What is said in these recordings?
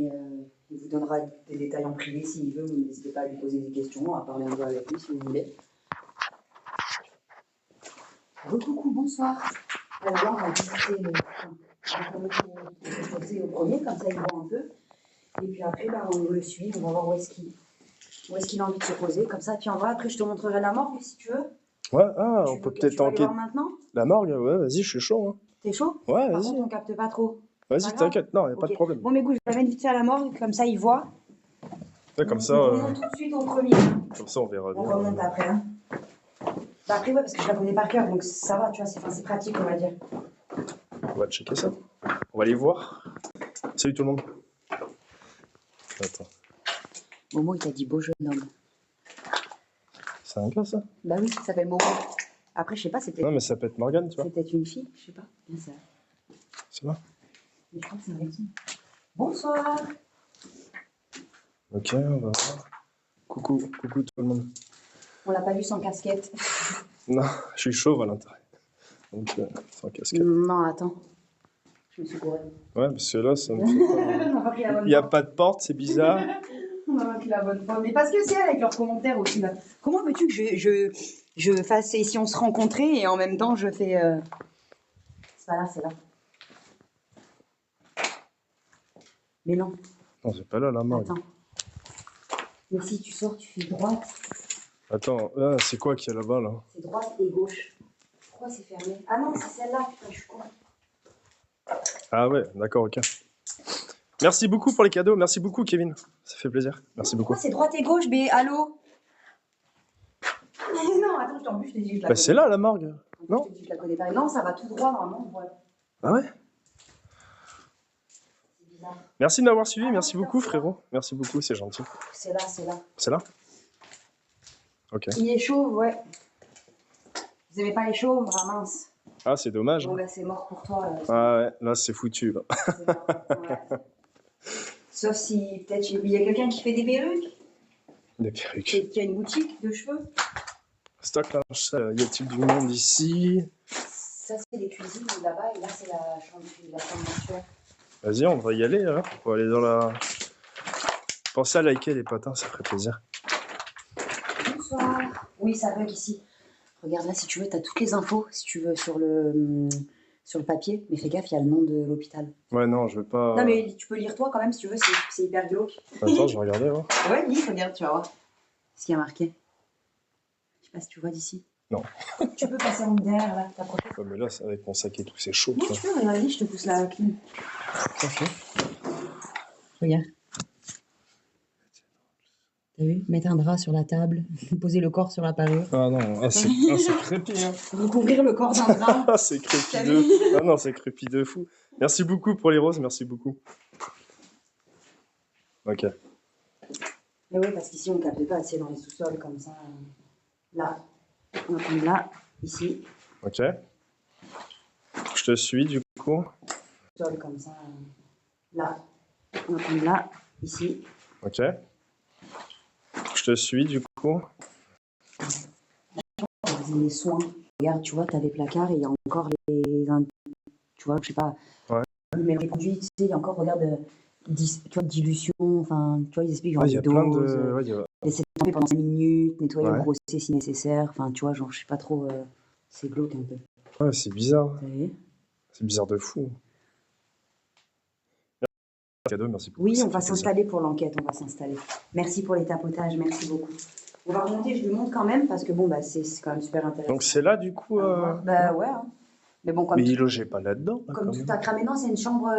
Mais il vous donnera des détails en privé s'il veut. N'hésitez pas à lui poser des questions, à parler un peu avec lui si vous voulez. Coucou, bonsoir. Alors là, on va visiter le premier, comme ça il voit un peu. Et puis après, on le suit, on va voir où est-ce qu'il a envie de se poser. Comme ça, puis on va. Après, je te montrerai la morgue si tu veux. Ouais, on peut peut-être enquêter. Maintenant. La morgue, ouais, vas-y, je suis chaud. Hein. T'es chaud? Ouais, vas-y. Par contre, on capte pas trop. Vas-y, t'inquiète, non, y a pas de problème. Bon, mais écoute, je l'amène vite fait à la morgue, comme ça il voit. Ouais, comme ça. On remonte tout de suite au premier. Comme ça, on verra bien. On remonte après. Hein. Après, ouais, parce que je la connais par cœur, donc ça va, tu vois, c'est pratique, on va dire. On va checker ça. On va aller voir. Salut tout le monde. Attends. Momo, il t'a dit beau jeune homme. C'est un gars, ça? Bah oui, ça s'appelle Momo. Après, je sais pas, c'est peut-être. Non, mais ça peut être Morgane, tu vois. C'est peut-être une fille, je sais pas. C'est là. Mais je crois que c'est un garçon. Bonsoir. Ok, on va voir. Coucou tout le monde. On l'a pas vu sans casquette. Non, je suis chauve à l'intérieur. Donc, sans casquette. Non, attends. Je me suis gourée. Ouais, parce que là, ça me fait On a pas pris la bonne Il n'y a pas de porte, c'est bizarre. On a pas pris la bonne forme. Mais parce que c'est avec leurs commentaires aussi. Là. Comment veux-tu que je fasse si on se rencontrait et en même temps je fais. C'est pas là, c'est là. Mais non. Non, c'est pas là, la morgue. Attends. Mais si tu sors, tu fais droite. Attends, là, c'est quoi qu'il y a là-bas, là? C'est droite et gauche. Pourquoi c'est fermé? Ah non, c'est celle-là, putain, je suis con. Ah ouais, d'accord, ok. Merci beaucoup pour les cadeaux, merci beaucoup Kevin, ça fait plaisir, merci beaucoup. Pourquoi c'est droite et gauche, mais allô? Non, attends, en plus je t'ai dit que je la connais. C'est là la morgue, non? Je t'ai dit que je la connais pas. Non, ça va tout droit normalement. Voilà. Ah ouais? C'est bizarre. Merci de m'avoir suivi, merci beaucoup frérot, merci beaucoup, c'est gentil. C'est là, c'est là. C'est là? Ok. Il est chauve, ouais. Vous aimez pas les chauves? Ah mince. Ah, c'est dommage. Bon, bah c'est mort pour toi. Ah ouais, là c'est foutu. Là. Ouais. Sauf si peut-être il y a quelqu'un qui fait des perruques. Des perruques. Qui a une boutique de cheveux. Stock là, y a-t-il du monde ici? Ça c'est les cuisines là-bas et là c'est la chambre mortuaire. Vas-y, on va y aller là. On va aller dans la... Pensez à liker les potes, hein, ça ferait plaisir. Bonsoir. Oui, ça bug ici. Regarde là si tu veux, t'as toutes les infos si tu veux sur le papier. Mais fais gaffe, il y a le nom de l'hôpital. Ouais, non, je veux pas... Non mais tu peux lire toi quand même si tu veux, c'est hyper glauque. Attends, je vais regarder. Ouais, ouais lis, regarde, tu vas voir. Ce qu'il y a marqué. Je sais pas si tu vois d'ici. Non. Tu peux passer en derrière là, t'approches. Ouais, mais là, avec mon sac et tout, c'est chaud. Non, tu peux, regarde, je te pousse la clim. Ok. Regarde. T'as vu? Mettre un drap sur la table, poser le corps sur la parure. Ah non, c'est crépi. Hein. Recouvrir le corps d'un drap. Ah, c'est crépi de fou. Ah non, c'est crépi de fou. Merci beaucoup pour les roses, merci beaucoup. Ok. Mais oui, parce qu'ici on ne capte pas assez dans les sous-sols comme ça. Là, on va prendre là, ici. Ok. Je te suis du coup. Sous-sol comme ça. Là, on va prendre là, ici. Ok. Je te suis du coup. Les soins. Regarde, tu vois, tu as des placards et il y a encore les... Tu vois, je sais pas. Ouais. Mais les produits, tu sais, il y a encore, regarde, tu vois, dilution, enfin, tu vois, ils expliquent genre Il y a plein de... laisser tremper pendant 5 minutes, nettoyer ouais. ou brosser si nécessaire. Enfin, tu vois, genre, je sais pas trop, c'est glauque un peu. Ouais, c'est bizarre. Vous c'est bizarre de fou. Cadeau, merci beaucoup. Oui, on va s'installer pour l'enquête, on va s'installer. Merci pour les tapotages, merci beaucoup. On va remonter, je lui montre quand même, parce que bon, bah, c'est quand même super intéressant. Donc c'est là, du coup... Bah ouais. Hein. Mais bon, comme mais il logeait pas là-dedans. Là, comme tout a cramé, non, c'est une chambre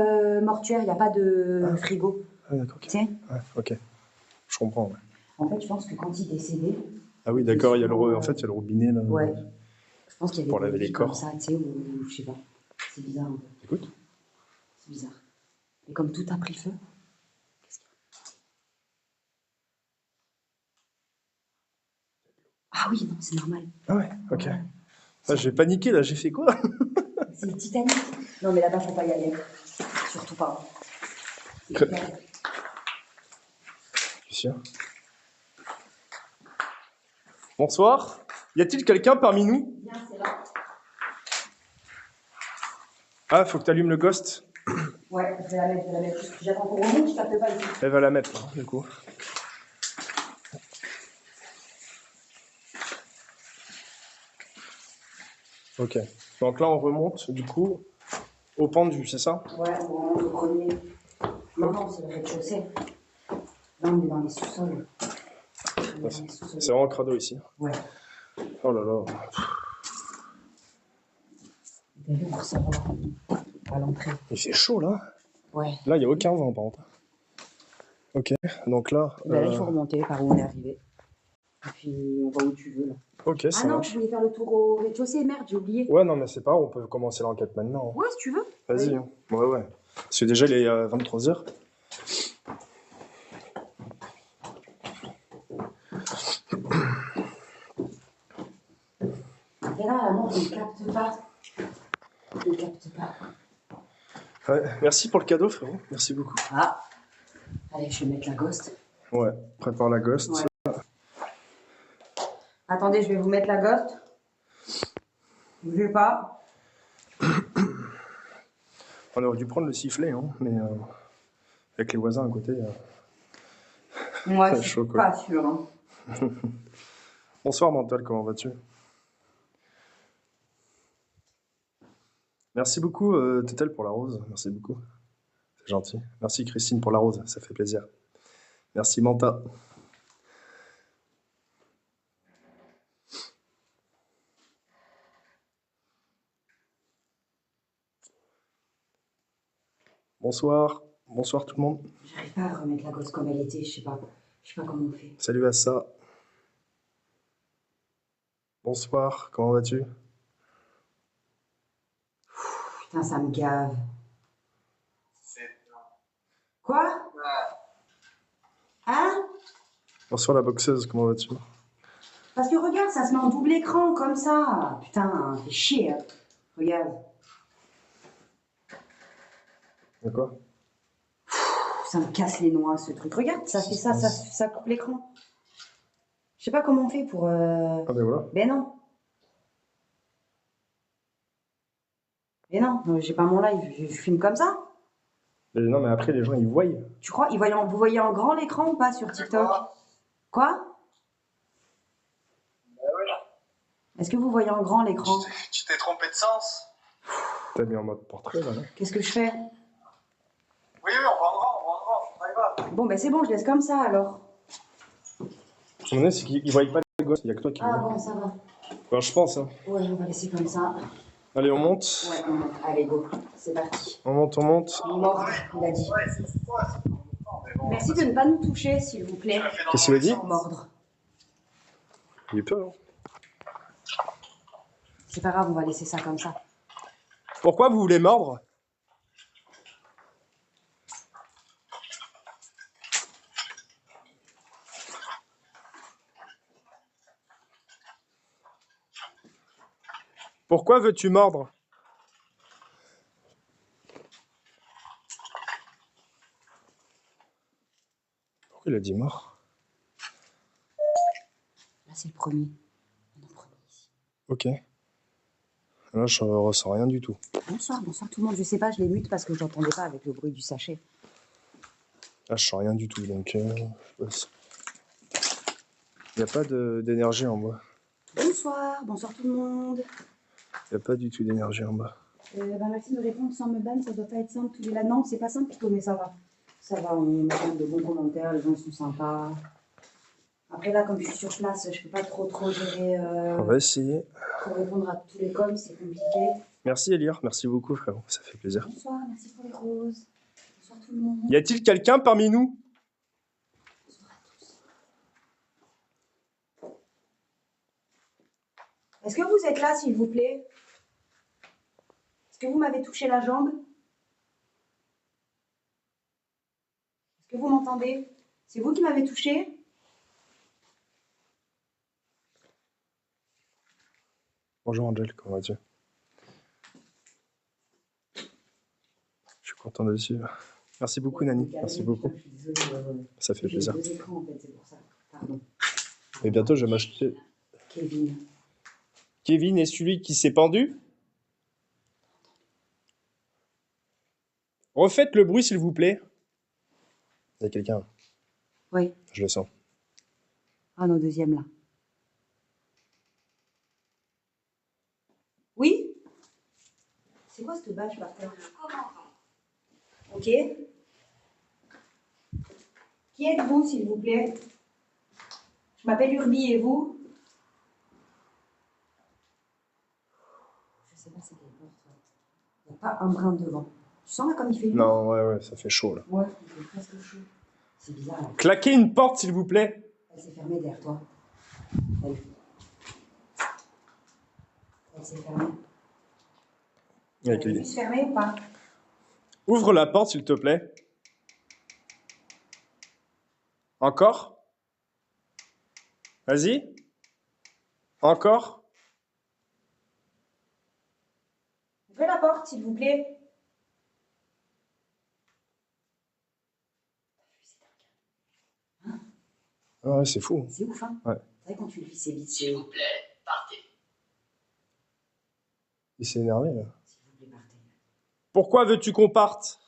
mortuaire, il n'y a pas de frigo. Ah d'accord, ok. Tiens. Ouais, ok. Je comprends, ouais. En fait, je pense que quand il est décédé... Ah oui, d'accord, il y a en fait, il y a le robinet, là. Ouais. Je pense qu'il y avait pour laver les corps. comme ça, tu sais, ou je sais pas. C'est bizarre. Un peu. Écoute. C'est bizarre. Et comme tout a pris feu... Ah oui, non, c'est normal. Ah ouais, ok. Ouais. Ah, j'ai paniqué, là, j'ai fait quoi? C'est le Titanic. Non, mais là-bas, faut pas y aller. Surtout pas. C'est Je suis sûr. Bonsoir. Y a-t-il quelqu'un parmi nous? Viens, c'est là. Ah, faut que tu allumes le ghost. Ouais, je vais la mettre, je vais la mettre. J'attends qu'on remonte, je capte pas ici. Elle va la mettre, là, du coup. Ok. Donc là, on remonte, du coup, au pendu, c'est ça? Ouais, on remonte au premier. Non, non, c'est le rez-de-chaussée. Là, on est dans les sous-sols. On est dans les sous-sols. C'est vraiment crado ici. Ouais. Oh là là. Il est lourd, ça va. À l'entrée. Il fait chaud, là. Ouais. Là, il n'y a aucun vent, par contre. Ok, donc là... Ben là, il faut remonter par où on est arrivé. Et puis, on va où tu veux, là. Ok, ça Ah non, marche. tu voulais faire le tour au rez-de-chaussée, merde, j'ai oublié. Ouais, non, mais c'est pas grave, on peut commencer l'enquête maintenant. Ouais, si tu veux. Vas-y. Oui. Hein. Ouais, ouais. Parce que déjà, il est 23h. Et là, la montre, il capte pas. Il capte pas. Ouais, merci pour le cadeau, frérot. Merci beaucoup. Ah. Allez, je vais mettre la ghost. Ouais, prépare la ghost. Ouais. Attendez, je vais vous mettre la ghost. Bougez pas. On aurait dû prendre le sifflet, hein, mais avec les voisins à côté. Moi, c'est je suis chaud, quoi. pas sûre. Hein. Bonsoir, Mental, comment vas-tu? Merci beaucoup, Tétel, pour la rose. Merci beaucoup. C'est gentil. Merci, Christine, pour la rose. Ça fait plaisir. Merci, Manta. Bonsoir. Bonsoir, tout le monde. J'arrive pas à remettre la gosse comme elle était, je sais pas comment on fait. Salut à ça. Bonsoir, comment vas-tu? Putain, ça me gave. Quoi? Hein? Bonsoir, la boxeuse, comment vas-tu? Parce que regarde, ça se met en double écran comme ça. Putain, fait chier. Hein. Regarde. D'accord. Ça me casse les noix ce truc. Regarde, ça fait ça, ça coupe l'écran. Je sais pas comment on fait pour. Ah ben voilà. Ben non. Mais non, j'ai pas mon live, je filme comme ça. Mais non, mais après, les gens, ils voient. Tu crois, vous voyez en grand l'écran ou pas sur TikTok? Quoi? Est-ce que vous voyez en grand l'écran? Tu t'es trompé de sens. T'as mis en mode portrait, là, non? Qu'est-ce que je fais? Oui, on rendra, ça va. Bon, ben c'est bon, je laisse comme ça alors. Mon nez, c'est qu'ils voient pas les gosses, il y a que toi qui Ah vois. bon, ça va. Enfin, je pense, hein. Ouais, on va laisser comme ça. Allez, on monte. Ouais, on monte. Allez, go, c'est parti. On monte, on monte. Mort, il a dit. Ouais, c'est toi, c'est ton temps, mais bon. Merci de ne pas nous toucher, s'il vous plaît. Tu l'as fait dans Qu'est-ce qu'il a dit? Mordre. Il est peur, hein. C'est pas grave, on va laisser ça comme ça. Pourquoi vous voulez mordre? Pourquoi veux-tu mordre? Pourquoi il a dit mort? Là, c'est le premier. On en premier ici. Ok. Là, je ressens rien du tout. Bonsoir tout le monde. Je sais pas, je les mute parce que j'entendais pas avec le bruit du sachet. Là, je sens rien du tout, donc... il n'y a pas d'énergie en bas. Bonsoir tout le monde. Il n'y a pas du tout d'énergie en bas. Merci de répondre sans me ban, ça doit pas être simple tous les là. Non, c'est pas simple Pico, mais ça va. Ça va, on a de bons commentaires, les gens sont sympas. Après là, comme je suis sur place, je peux pas trop gérer. On va essayer. Pour répondre à tous les coms, c'est compliqué. Merci Elire, merci beaucoup frérot, ça fait plaisir. Bonsoir, merci pour les roses. Bonsoir tout le monde. Y a-t-il quelqu'un parmi nous? Bonsoir à tous. Est-ce que vous êtes là, s'il vous plaît? Est-ce que vous m'avez touché la jambe? Est-ce que vous m'entendez? C'est vous qui m'avez touché? Bonjour Angel, comment vas-tu? Je suis content de suivre. Merci beaucoup Nani, merci beaucoup. Ça fait plaisir. J'ai 2 écrans en fait, c'est pour ça. Pardon. Et bientôt je vais m'acheter... Kevin. Kevin est celui qui s'est pendu? Refaites le bruit, s'il vous plaît. Il y a quelqu'un, Oui. je le sens. Ah, nos deuxièmes, là. Oui? C'est quoi cette bâche par terre? Ok. Qui êtes-vous, s'il vous plaît? Je m'appelle Urbi, et vous? Je sais pas c'est quelle porte. Il n'y a pas un brin devant. Tu sens là comme il fait lourd? Non, ouais, ça fait chaud là. Ouais, il fait presque chaud. C'est bizarre là. Claquez une porte, s'il vous plaît. Elle s'est fermée derrière toi. Elle s'est fermée. Elle Ok. est juste fermée ou pas? Ouvre la porte, s'il te plaît. Encore? Vas-y. Encore? Ouvrez la porte, s'il vous plaît. Ah ouais, c'est fou. C'est ouf, hein? Ouais. C'est vrai quand tu le vis, c'est vite. S'il vous plaît, partez. Il s'est énervé là. S'il vous plaît, partez. Pourquoi veux-tu qu'on parte?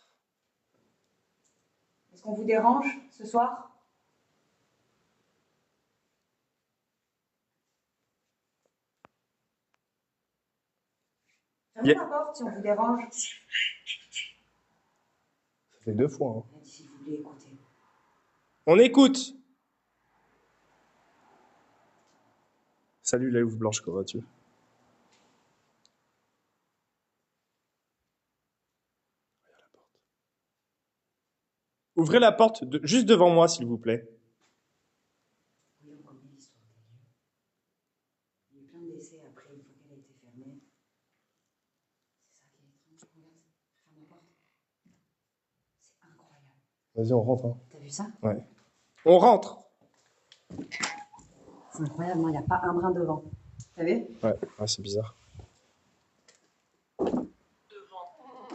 Est-ce qu'on vous dérange ce soir? Fermez Yeah. la porte si on vous dérange. Ça fait 2 fois. Hein. Elle dit s'il vous plaît, écoutez. On écoute. Salut la louve blanche, comment vas-tu? Ouvrez la porte juste devant moi, s'il vous plaît. Oui, on connaît l'histoire des lieux. Il y a eu plein de décès après, une fois qu'elle a été fermée. C'est ça qui est étrange. Regarde, ferme la porte. C'est incroyable. Vas-y, on rentre. Hein. T'as vu ça? Ouais. On rentre. C'est incroyable, non, il n'y a pas un brin devant. T'as vu? Ouais, ah, c'est bizarre.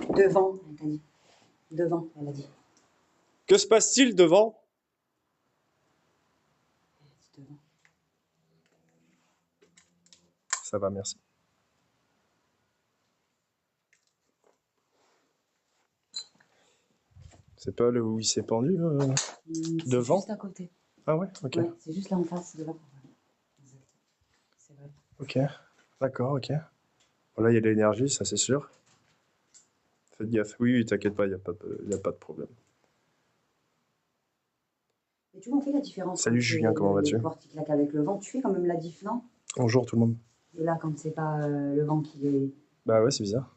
Devant, elle t'a dit. Devant, elle a dit. Que se passe-t-il devant? Elle a dit devant. Ça va, merci. C'est pas le où il s'est pendu C'est devant? juste à côté. Ah ouais, ok. Ouais, c'est juste là en face, devant. Exact. C'est vrai. Ok, d'accord, ok. Voilà, il y a de l'énergie, ça c'est sûr. Faites gaffe. Oui, oui, t'inquiète pas, il n'y a pas de problème. Et tu vois, on fait la différence. Salut quand Julien, comment vas-tu? Les portes qui claquent avec le vent, tu fais quand même la diff, non? Bonjour tout le monde. Et là, quand c'est pas le vent qui est... Bah ouais, c'est bizarre.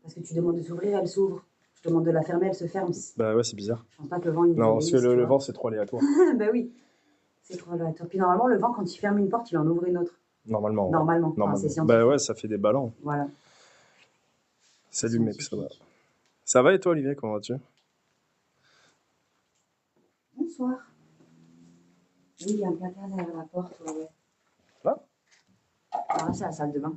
Parce que tu demandes de s'ouvrir, elle s'ouvre. Je demande de la fermer, elle se ferme. Bah ouais, c'est bizarre. Je pense pas que le vent, il Non, nous parce que obéisse, le tu vois. vent, c'est trop aléatoire. Bah oui, c'est trop aléatoire. Puis normalement, le vent, quand il ferme une porte, il en ouvre une autre. Normalement. Ouais. Normalement. Enfin, Normalement. c'est scientifique. Bah ouais, ça fait des ballons. Voilà. Salut mec, ça va. Scientifique. Ça va et toi Olivier, comment vas-tu? Bonsoir. Oui, il y a un placard derrière la porte. Ouais, ouais. Là? Alors là, c'est la salle de bain.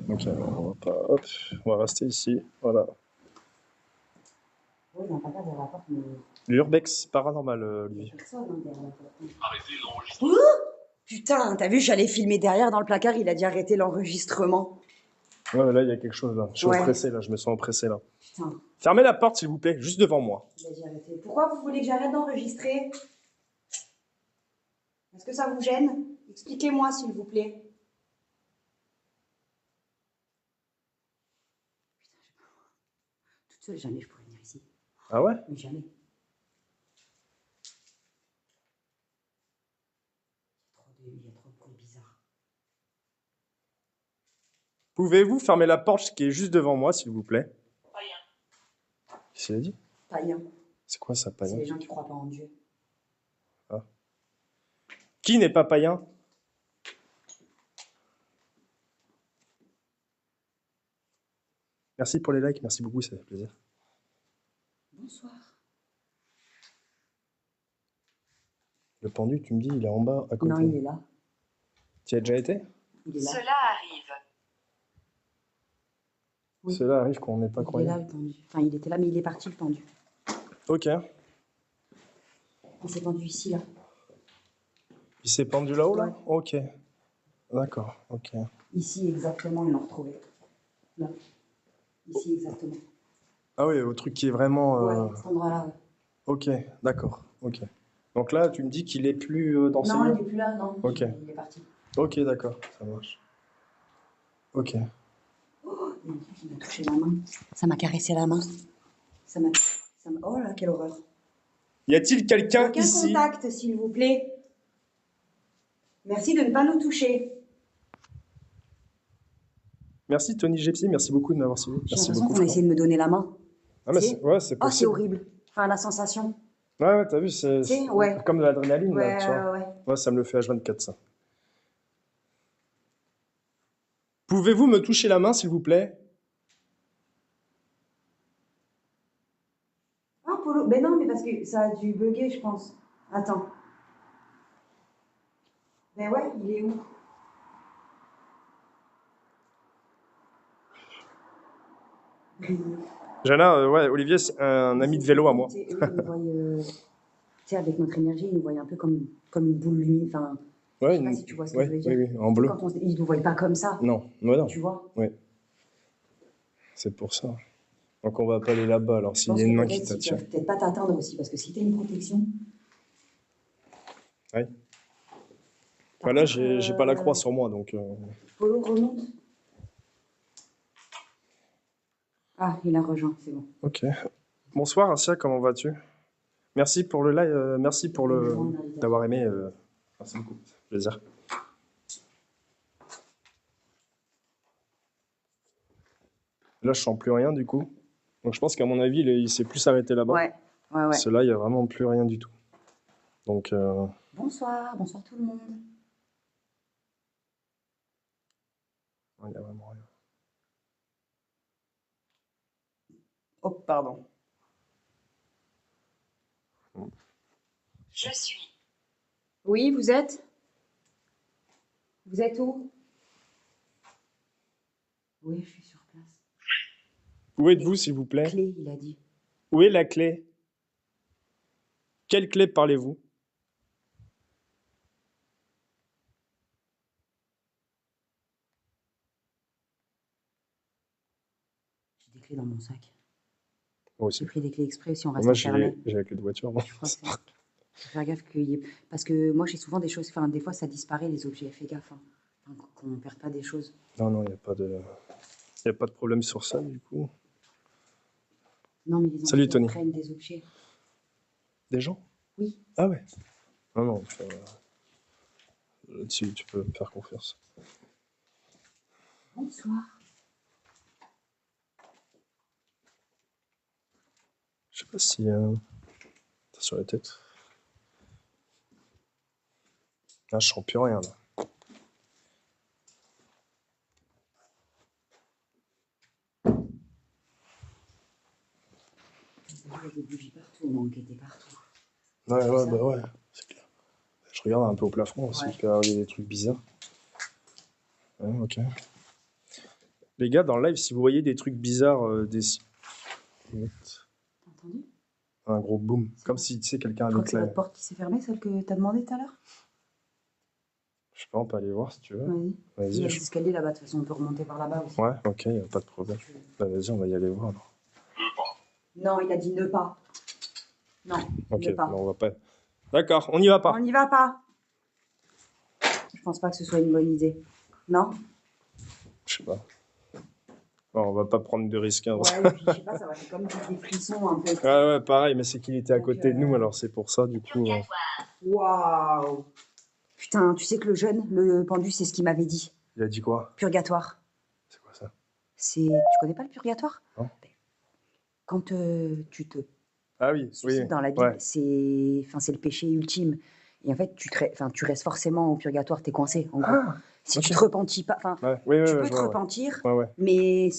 Ok, on va pas. Hop, on va rester ici. Voilà. Oui, il y a un placard derrière la porte, mais L'urbex paranormal, il y Olivier. a personne hein, derrière la porte. Arrêtez l'enregistrement. Putain, t'as vu, j'allais filmer derrière dans le placard, il a dit arrêter l'enregistrement. Ouais, mais là, il y a quelque chose là. Je suis Ouais. oppressé là, je me sens oppressé là. Putain, Fermez la porte s'il vous plaît, juste devant moi. il a dit arrêter. Pourquoi vous voulez que j'arrête d'enregistrer? Est-ce que ça vous gêne? Expliquez-moi, s'il vous plaît. Toute seule, jamais je pourrais venir ici. Ah ouais? Mais jamais. Il y a trop de bruit bizarre. Pouvez-vous fermer la porte qui est juste devant moi s'il vous plaît? Rien. Qu'est-ce qu'il a dit? Païen. C'est quoi ça, C'est païen? les gens qui croient pas en Dieu. Qui n'est pas païen? Merci pour les likes, merci beaucoup, ça fait plaisir. Bonsoir. Le pendu, tu me dis, il est en bas à côté. Non, il est là. Tu y as déjà été? Il est là. Cela arrive. Oui. Cela arrive quand on n'est pas Il est là, croyant. le pendu. Enfin, il était là, mais il est parti, le pendu. Ok. Il s'est pendu ici, là. Il s'est pendu là-haut là? Ouais. Ok. D'accord, ok. Ici exactement, ils l'ont retrouvé. Là. Ici exactement. Ah oui, au truc qui est vraiment... Ouais, cet endroit-là, ouais. Ok, d'accord, ok. Donc là, tu me dis qu'il est plus dans ces Non, il lieux? n'est plus là, non. Ok. Il est parti. Ok, d'accord, ça marche. Ok. Il y a un truc qui m'a touché la main. Ça m'a caressé la main. Oh là, quelle horreur. Y a-t-il quelqu'un Aucun ici? contact, s'il vous plaît. Merci de ne pas nous toucher. Merci Tony Gepsy, merci beaucoup de m'avoir suivi. J'ai Merci l'impression beaucoup. qu'on a Florent. essayé de me donner la main. Ah, mais Tu sais ouais, c'est Oh, c'est possible. horrible. Enfin, la sensation. Ouais, t'as vu, c'est Tu sais, ouais. comme de l'adrénaline, là, Ouais, tu vois. ouais. Ouais, ça me le fait H24, ça. Pouvez-vous me toucher la main, s'il vous plaît? Ah, Polo. Ben non, mais parce que ça a dû bugger, je pense. Attends. Ben ouais, il est où? Jana, ouais, Olivier, c'est un ami de vélo à moi. Tu sais, eux, ils nous voient, tu sais, avec notre énergie, ils nous voient un peu comme une boule lumineuse. Enfin, Ouais, je sais pas si tu vois ce que je veux oui, dire. oui, en Tu sais, bleu. quand ils nous voient pas comme ça, Non, ouais, non. tu vois. Ouais, c'est pour ça. Donc on va pas aller là-bas, alors Je s'il pense y a que une main qui peut-être ils t'attire. peuvent peut-être pas t'atteindre aussi, parce que si t'as une protection. Ouais. Par Bah là, contre, j'ai pas la croix sur moi, donc... Polo remonte. Ah, il a rejoint, c'est bon. Ok. Bonsoir, Asia, comment vas-tu? Merci pour le live, merci pour le d'avoir aimé. Merci beaucoup, ça fait plaisir. Là, je sens plus rien du coup. Donc je pense qu'à mon avis, il s'est plus arrêté là-bas. Ouais, ouais, ouais. Parce que là, il n'y a vraiment plus rien du tout. Donc, Bonsoir, bonsoir tout le monde. il n'y a vraiment rien. Oh, pardon. Je suis. Oui, vous êtes? Vous êtes où? Oui, je suis sur place. Où êtes-vous, s'il vous plaît? Clé, il a dit. Où est la clé? Quelle clé parlez-vous? J'ai des clés dans mon sac. Moi aussi. J'ai pris des clés exprès si on reste Moi, enfermé. j'ai la clé de voiture. Moi. Je crois que faut faire gaffe qu'il y ait... Parce que moi, j'ai souvent des choses... Enfin, des fois, ça disparaît, les objets. Fais gaffe, hein. Enfin, qu'on ne perde pas des choses. Non, non, il n'y a pas de problème sur ça, du coup. Non, mais les Salut, enfants Tony. prennent des objets. Des gens? Oui. Ah ouais. Non, non. Là-dessus, tu peux me faire confiance. Bonsoir. Je sais pas si... T'as sur la tête. Ah, je sens plus rien, là. Il y a des bougies partout, on enquêtait partout. Ouais, ouais, Ça. bah ouais, c'est clair. Je regarde un peu au plafond aussi, Ouais. il peut y avoir des trucs bizarres. Ouais, ok. Les gars, dans le live, si vous voyez des trucs bizarres, T'as entendu? un gros boom. C'est Comme bon. si, tu sais, quelqu'un Je crois avait que c'est votre porte qui s'est fermée, celle que t'as demandé tout à l'heure. Je sais pas, on peut aller voir si tu veux. Vas-y. Il y a Vas-y. des escaliers là-bas, de toute façon, on peut remonter par là-bas aussi. Ouais, ok, y a pas de problème. Bah, vas-y, on va y aller voir. Alors. Non, il a dit ne pas. Non, Ok, ne pas. non, on va pas. D'accord, on n'y va pas. On n'y va pas. Je pense pas que ce soit une bonne idée. Non? Je sais pas. Non, on va pas prendre de risques. Hein. Ouais, et puis je sais pas, ça va faire comme des frissons un peu. Ouais, ouais, pareil, mais c'est qu'il était à Donc, côté de nous, alors c'est pour ça, du coup. Waouh! Putain, tu sais que le jeune, le pendu, c'est ce qu'il m'avait dit. Il a dit quoi? Purgatoire. C'est quoi ça? Tu connais pas le purgatoire? Non. Quand tu te Ah oui, suicides oui. dans la Bible, Ouais. c'est le péché ultime. Et en fait, tu restes forcément au purgatoire, t'es coincé, en gros. Ah, Si ok. tu te repentis pas, enfin, Ouais, oui, tu oui, peux je te vois, repentir, ouais. Ouais, ouais. mais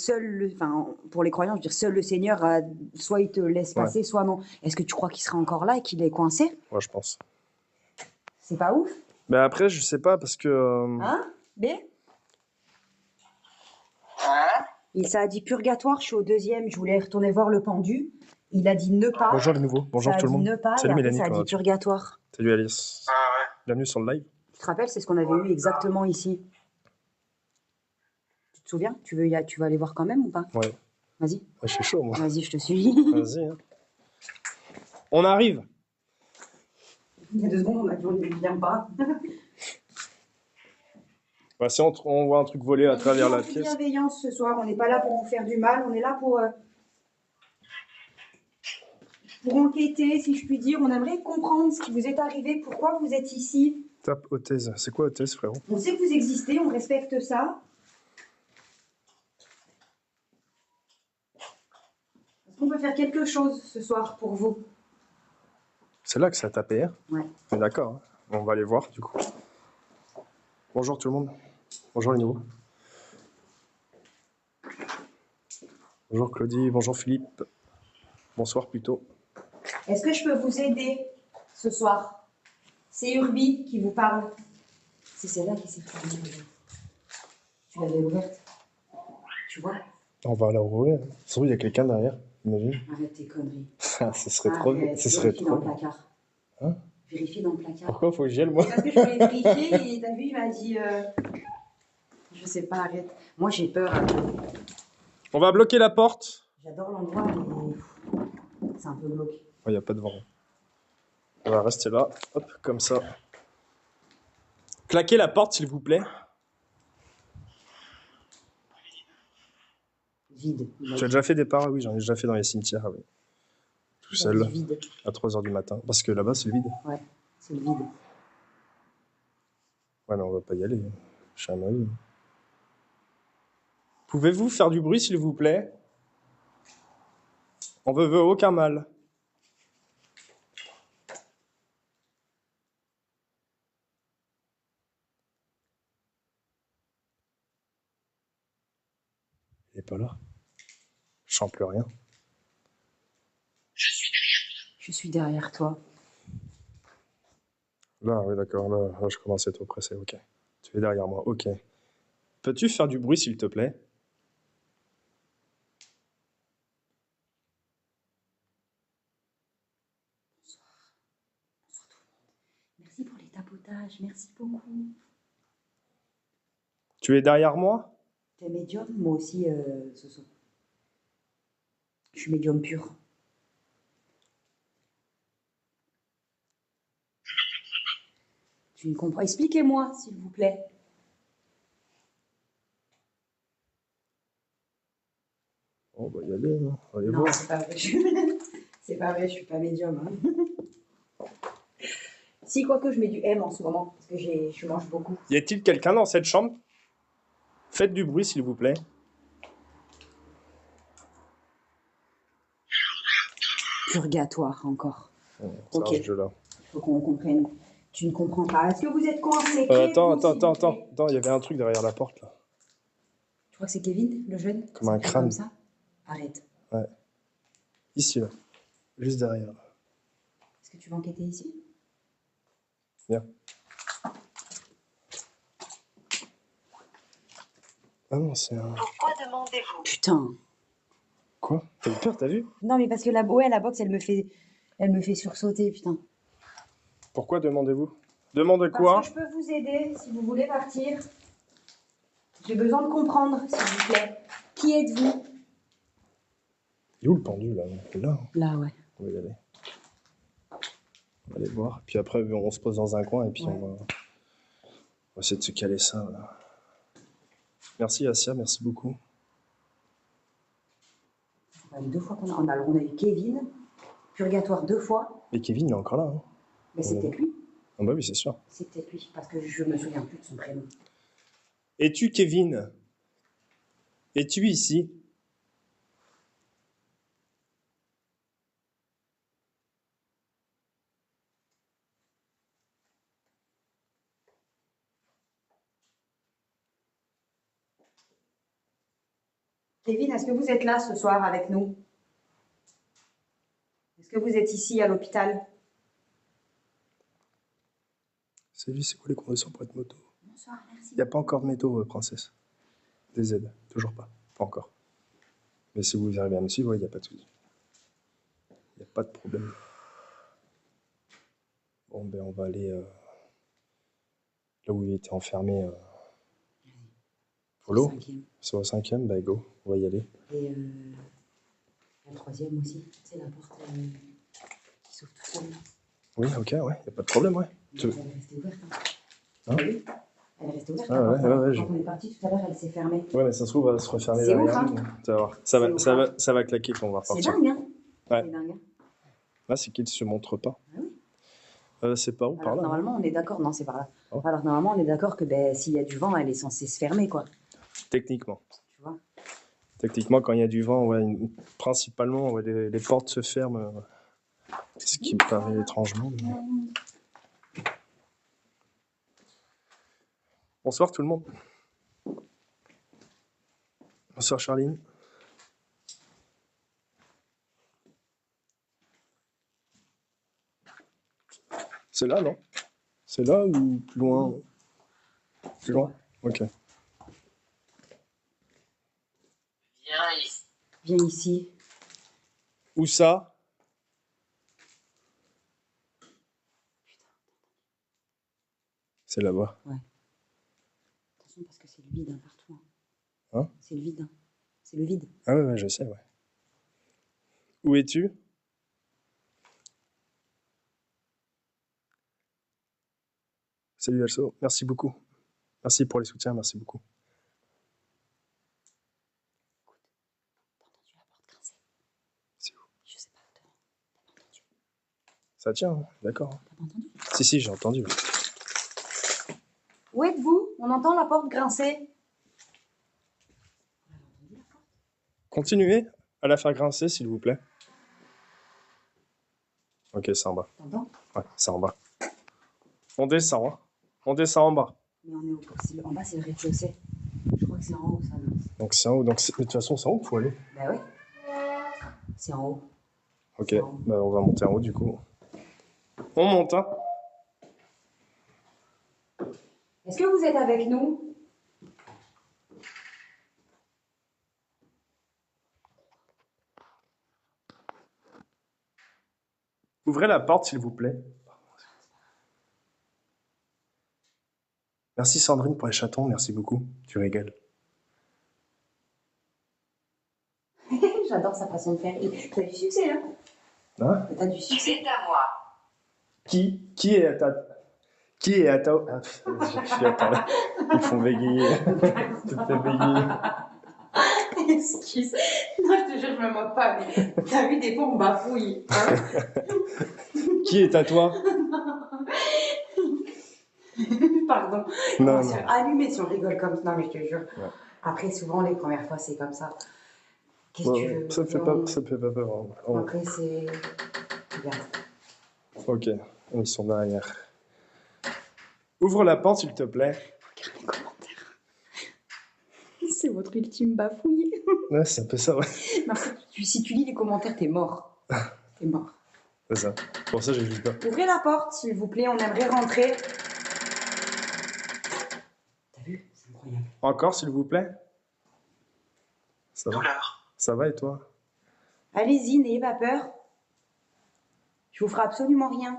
pour les croyants, je veux dire, seul le Seigneur, soit il te laisse Ouais. passer, soit non. Est-ce que tu crois qu'il sera encore là et qu'il est coincé? Ouais, je pense. C'est pas ouf? Mais après, je sais pas, parce que... Hein? B? Hein? Ça a dit purgatoire, je suis au deuxième, je voulais retourner voir le pendu. Il a dit ne pas. Bonjour les nouveaux, bonjour Ça a tout le dit monde. ne pas, Salut et après Mélanie, ça a comment dit vas-tu? purgatoire. Salut Alice. Ah ouais. Bienvenue sur le live. Tu te rappelles, c'est ce qu'on avait eu exactement ici. te souviens? Tu vas aller voir quand même ou pas? Ouais. Vas-y, Ouais, je suis chaud, moi. vas-y, je te suis. Vas-y. Hein. On arrive. Il y a 2 secondes, on a dit on ne vient pas. Bah, si on voit un truc voler à travers la pièce. Bienveillance ce soir, on n'est pas là pour vous faire du mal, on est là pour enquêter, si je puis dire. On aimerait comprendre ce qui vous est arrivé, pourquoi vous êtes ici. Tape hôtesse. C'est quoi hôtesse, frérot? On sait que vous existez, on respecte ça. Est-ce qu'on peut faire quelque chose ce soir pour vous? C'est là que ça a tapé, hein? Ouais. On est d'accord. Hein. On va aller voir, du coup. Bonjour tout le monde. Bonjour les nouveaux. Bonjour Claudie, bonjour Philippe. Bonsoir plutôt. Est-ce que je peux vous aider ce soir? C'est Urbi qui vous parle. C'est celle-là qui s'est fermée. Tu l'avais ouverte. Tu vois? On va la rouvrir. Ça se trouve, il y a quelqu'un derrière, imagine. Arrête tes conneries. Ah, ce serait trop bien. Ce serait Vérifie trop dans le bien. placard. Hein? Vérifie dans le placard. Pourquoi faut que j'y aille, moi? Parce que je voulais vérifier et t'as vu, il m'a dit... Je sais pas, arrête. Moi, j'ai peur. On va bloquer la porte. J'adore l'endroit, mais c'est un peu glauque. Il n'y a pas de vent. On va rester là. Hop, comme ça. Claquez la porte, s'il vous plaît. Vide. Tu as déjà fait des paras? Oui, j'en ai déjà fait dans les cimetières. Ah oui. Tout seul, Vide. à 3h du matin. Parce que là-bas, c'est le vide. Ouais, c'est le vide. Ouais, non, on va pas y aller. Je suis à ma vie. Pouvez-vous faire du bruit, s'il vous plaît? On veut aucun mal. Il est pas là. Je sens plus rien. Je suis derrière toi. Là, oui, d'accord. Là, je commence à être oppressé. Ok. Tu es derrière moi. Ok. Peux-tu faire du bruit, s'il te plaît? Merci pour les tapotages, merci beaucoup. Tu es derrière moi? T'es médium? Moi aussi, Soso. Je suis médium pur. Tu ne comprends. Expliquez-moi, s'il vous plaît. On va y aller. Hein. On va aller Non, voir. c'est pas vrai. C'est pas vrai, je suis pas médium. Hein. Si, quoique je mets du M en ce moment, parce que je mange beaucoup. Y a-t-il quelqu'un dans cette chambre? Faites du bruit, s'il vous plaît. Purgatoire, encore. Ça Ok. marche, là. Il faut qu'on comprenne. Tu ne comprends pas. Est-ce que vous êtes coincé? Attends. Il y avait un truc derrière la porte, là. Tu crois que c'est Kevin, le jeune? Comme un Ça fait crâne. Comme ça? Arrête. Ouais. Ici, là. Juste derrière. Est-ce que tu veux enquêter ici? Viens. Ah non, c'est un... Pourquoi demandez-vous? Putain. Quoi? T'as eu peur, t'as vu? Non, mais parce que la box, elle me fait sursauter, putain. Pourquoi demandez-vous? Demande Parce quoi? que je peux vous aider si vous voulez partir. J'ai besoin de comprendre, s'il vous plaît. Qui êtes-vous? Il est où le pendu, là? Là, Là, ouais. on va y aller. On va aller voir. Puis après, on se pose dans un coin et puis Ouais. on va essayer de se caler ça. Là. Merci, Assia, merci beaucoup. Ça fait 2 fois on a eu Kevin, Purgatoire 2 fois. Et Kevin, il est encore là. Hein. Mais c'est peut-être lui. Ah bah oui, c'est sûr. C'est peut-être lui, parce que je me souviens plus de son prénom. Es-tu Kevin? Es-tu ici? Kevin, est-ce que vous êtes là ce soir avec nous? Est-ce que vous êtes ici à l'hôpital? Sylvie, c'est quoi les conditions pour être moto? Bonsoir, merci. Il n'y a pas encore de métaux, princesse. Des aides, toujours pas. Pas encore. Mais si vous arrivez à me suivre, il n'y a pas de souci. Il n'y a pas de problème. Bon, ben on va aller là où il était enfermé. Polo, Cinquième. c'est au 5e, bah go, on va y aller. Et la troisième aussi. C'est la porte qui s'ouvre tout seul. Oui, ok, ouais, y a pas de problème, ouais. Elle est restée ouverte. Hein T'as vu? Elle est restée ouverte. Ah la ouais, porte, ouais, hein. ouais, Quand on est parti tout à l'heure, elle s'est fermée. Ouais, mais ça se trouve, elle va se refermer C'est derrière ouf, nous. hein. Tu vas voir. C'est ouf, hein. Ça va claquer quand on va C'est repartir. dingue, hein? Ouais. C'est dingue, hein. Là, c'est qu'il ne se montre pas. Ah oui. C'est par où? Par Alors là? normalement, on est d'accord. Non, c'est par là. Oh. Alors normalement, on est d'accord que ben, s'il y a du vent, elle est censée se fermer, quoi. Techniquement. Tu vois? Techniquement, quand il y a du vent, ouais, principalement, ouais, les portes se ferment. Ce qui me paraît étrangement. Mais... Bonsoir tout le monde. Bonsoir Charline. C'est là, non? C'est là ou plus loin? Plus loin? Ok. Viens ici. Viens ici. Où ça? C'est là-bas. Ouais. Attention parce que c'est le vide hein, partout. Hein? C'est le vide. Hein. C'est le vide. Ah ouais, je sais, ouais. Où es-tu? Salut Also, merci beaucoup. Merci pour les soutiens, merci beaucoup. T'as entendu la porte grincer? C'est où? Je sais pas, devant. T'as pas entendu? Ça tient, hein, d'accord. T'as pas entendu? Si, j'ai entendu. Où êtes-vous? On entend la porte grincer. On a entendu la porte? Continuez à la faire grincer, s'il vous plaît. Ok, c'est en bas. T'entends? Ouais, c'est en bas. On descend, hein. On descend en bas. Mais on est en bas, c'est le rez-de-chaussée. Je crois que c'est en haut, ça. Non? Donc c'est en haut. Donc de toute façon, c'est en haut qu'il faut aller. Bah ouais. C'est en haut. Ok, bah, on va monter en haut du coup. On monte, hein. Est-ce que vous êtes avec nous? Ouvrez la porte, s'il vous plaît. Merci Sandrine pour les chatons, merci beaucoup. Tu régales. J'adore sa façon de faire. T'as du succès, là? Hein? T'as du succès. C'est à moi. Qui est à ta... Qui est à ta... Ah, je suis à ta... Ils font bégayer. Tu te fais bégayer. Excuse. Non, je te jure, je me moque pas, mais t'as vu, des fois, on bafouille. Hein? Qui est à toi? Pardon. Non, On va se non. faire allumer si on rigole comme ça. Non, mais je te jure. Ouais. Après, souvent, les premières fois, c'est comme ça. Qu'est-ce que tu Ouais, veux? ça me fait pas peur. Hein. Oh. Après, c'est... Regarde. Ok, ils sont derrière. Ouvre la porte, s'il te plaît. Regarde les commentaires. C'est votre ultime bafouille. Ouais, c'est un peu ça, ouais. Mais après, si tu lis les commentaires, t'es mort. T'es mort. C'est ça. Pour ça, j'ai juste peur. Ouvrez la porte, s'il vous plaît, on aimerait rentrer. T'as vu? C'est incroyable. Encore, s'il vous plaît. Ça va? Douleur. Ça va et toi? Allez-y, n'ayez pas peur. Je vous ferai absolument rien.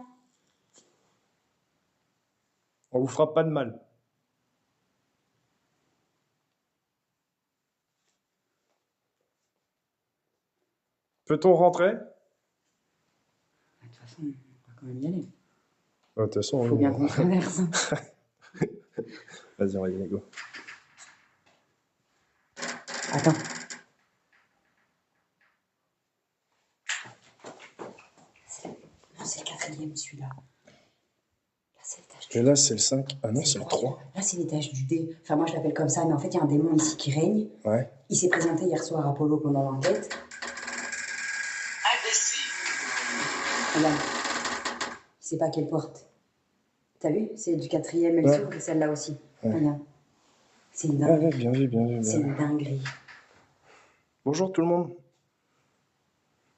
On vous fera pas de mal. Peut-on rentrer? De toute façon, on va quand même y aller. De toute façon, Il faut bien qu'on traverse. Vas-y, on va y aller, go. Attends. Non, c'est le quatrième, celui-là. Là, c'est l'étage du Et là, c'est le 5. Ah non, c'est le 3. Là, c'est l'étage du dé. Enfin, moi, je l'appelle comme ça, mais en fait, il y a un démon ici qui règne. Ouais. Il s'est présenté hier soir à Apollo pendant l'enquête. Imbécile. Regarde. Il sait pas quelle porte. T'as vu? C'est du quatrième, elle Ouais. s'ouvre et celle-là aussi. Ouais. Regarde. C'est une Ouais, dinguerie. ouais, bien vu, bien vu. C'est Bien. une dinguerie. Bonjour tout le monde.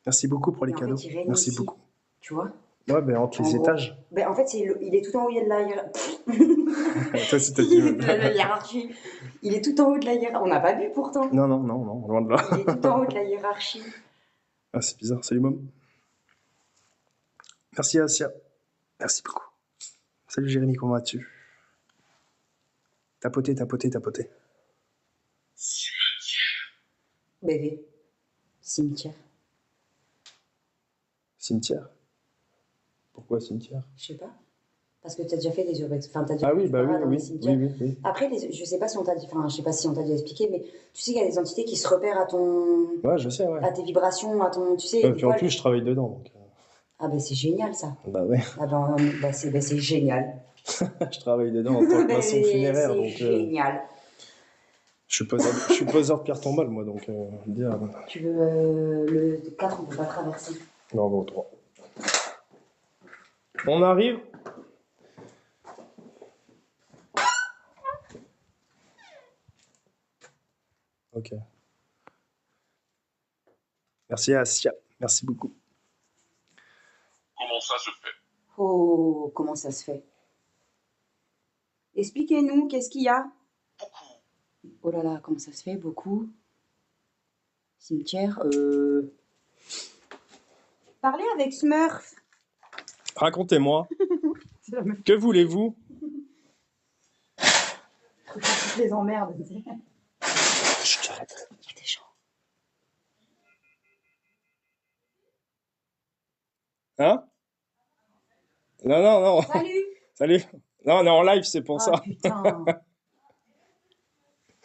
Merci beaucoup pour les Mais en cadeaux. fait, il règne Merci ici. beaucoup. Tu vois? Ouais, ben entre les En gros. étages. Ben, en fait, il est tout en haut, il y a de la hiérarchie. Toi, si t'as Il dit. est de la hiérarchie. Il est tout en haut de la hiérarchie. On n'a pas bu pourtant. Non, loin de là. Il est tout en haut de la hiérarchie. Ah, c'est bizarre. Salut, Mom. Merci, Asia. Merci beaucoup. Salut, Jérémy, comment vas-tu? Tapoter. Bébé. Cimetière. Cimetière. Pourquoi cimetière? Je sais pas. Parce que tu as déjà fait des urbex. Enfin, t'as déjà Ah fait oui, des bah parades dans oui, les oui, cimetières. oui, oui, oui. Après, je sais pas si on t'a dit, enfin, je sais pas si on t'a déjà expliqué, mais tu sais qu'il y a des entités qui se repèrent à ton, Ouais, je sais, ouais. à tes vibrations, à ton, tu sais, Et des puis en fois, plus, je travaille dedans, donc. ah ben c'est génial ça. Bah ouais, Ah ben, c'est génial. je travaille dedans en tant que maçon funéraire, C'est donc génial. je suis poseur de pierre tombale, moi, donc dire. Tu veux le 4, on peut pas traverser. Non, bon, 3. On arrive. Ok. Merci Asia, merci beaucoup. Comment ça se fait? Oh, comment ça se fait? Expliquez-nous, qu'est-ce qu'il y a? Beaucoup. Oh là là, comment ça se fait? Beaucoup. Cimetière. Parlez avec Smurf. Racontez-moi, C'est la meuf que voulez-vous? qui les emmerde. Chut, j'arrête. Il y a des gens. Hein? Non, non, non. Salut. Salut. Non, on est en live, c'est pour Ah ça. putain.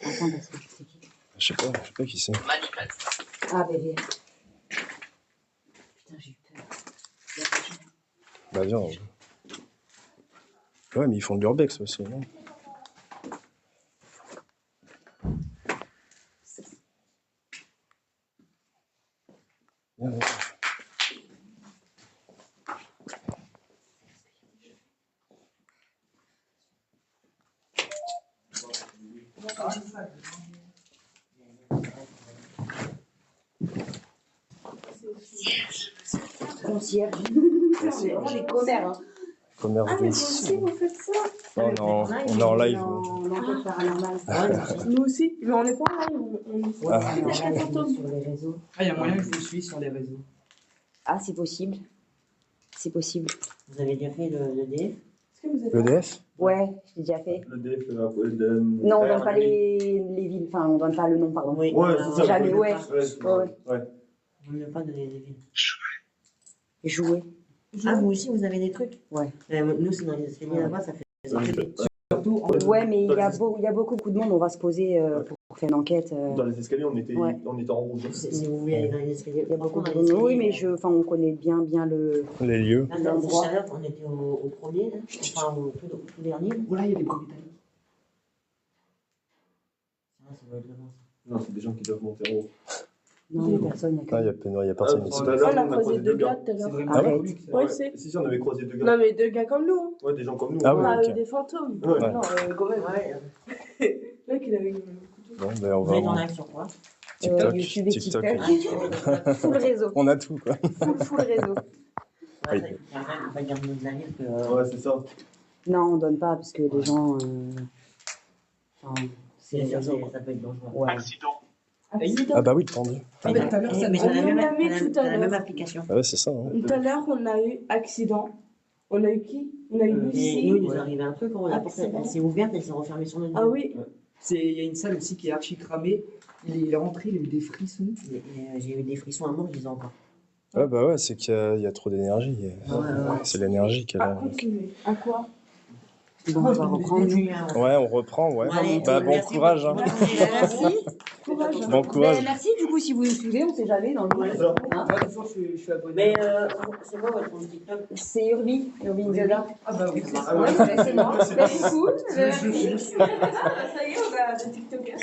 Attends, parce que tu sais qui? Je sais pas qui c'est. Manifeste. Ah bébé. Putain, j'ai eu peur. Il y a des gens. Bah viens. Ouais, mais ils font de l'urbex aussi, non? Viens, viens. Concierge. On est vraiment des commères. Hein. Commerce Ah, mais de vous aussi, vous faites ça? Non, non, on est en live. En enquête paranormale. Nous aussi, mais on n'est pas en live, on Ouais, Ah. on est en Chat live fantôme. sur les réseaux. Ah, il y a moyen que je vous suis sur les réseaux. Ah, c'est possible. C'est possible. Vous avez déjà fait le DF? Est-ce que vous êtes L'EDF? Ouais, je l'ai déjà fait. Le DF, Non, on donne pas les villes. Enfin, on donne pas le nom, pardon. Oui. Ouais, alors, c'est ça. Jamais, ouais. Ouais. Vous ne pas donner les villes. Jouer. Ah, vous aussi, vous avez des trucs? Ouais. Nous, c'est dans les escaliers là-bas, ça fait. Surtout, Ouais, mais il y a beaucoup de monde. On va se poser pour faire une enquête. Dans les escaliers, on était Ouais. en rouge. Si vous voulez aller dans les escaliers, Il y a beaucoup de monde. Oui, mais on connaît bien le. Les lieux. Là, tout à l'heure, on était au premier, là. Enfin, au tout dernier. voilà, il y a des brebis. Ah, ça doit être là-bas. Non, c'est des gens qui doivent monter en haut. Non, il y a personne. Ah, il y a personne ici. On a croisé deux gars tout à C'est l'heure. vraiment Ah ouais. symbolique, ça. Ouais, c'est. Si, on avait croisé deux gars. Non, mais deux gars comme nous. Ouais, des gens comme nous. Ah ouais. Pas ok. des fantômes. Ouais. Non, quand même. Ouais. Le mec, il avait une. Bon, ben on Vous êtes en va. live sur quoi? TikTok. YouTube et TikTok. TikTok. Full réseau. On a tout, quoi. Full réseau. Ouais, il y a un pas dire le nom de la ville que. Ouais, c'est ça. Non, on donne pas parce que les gens. Enfin, c'est C'est les sûr, réseaux. quoi. ça peut être dangereux. Ouais. Accident. Ah bah oui, tendu. Ah, mais tout à l'heure, ça Mais On t'as la l'a même, mis t'as la- tout à t'as la même l'heure. application. Ah ouais, c'est ça. Hein. Tout à l'heure, on a eu accident. On a eu qui? On a eu Et nous, Lucie. il nous est arrivé un truc, la porte, Accident. elle s'est ouverte, elle s'est refermée sur notre Ah oui. il y a une salle aussi qui est archi cramée. Il est rentré, il a eu des frissons. J'ai eu des frissons à mort, je disais encore. Ah bah ouais, c'est qu'il y a trop d'énergie. Ouais. C'est l'énergie qu'elle À a. continuer. À quoi? Bon, on va reprendre. Ouais, on reprend, ouais. Allez, Bah bon merci courage. Hein. Merci. Courage. Bon courage. Ben, merci, du coup, si vous nous suivez, on sait jamais dans le Ouais, ça. Hein. Ah, de toute façon, je suis abonné. Mais c'est quoi votre compte TikTok? C'est Urbi Zoda. Ah bah oui. Ah ouais. Ouais, c'est moi. Ben, coucou. Ça y est, on a des TikTokers.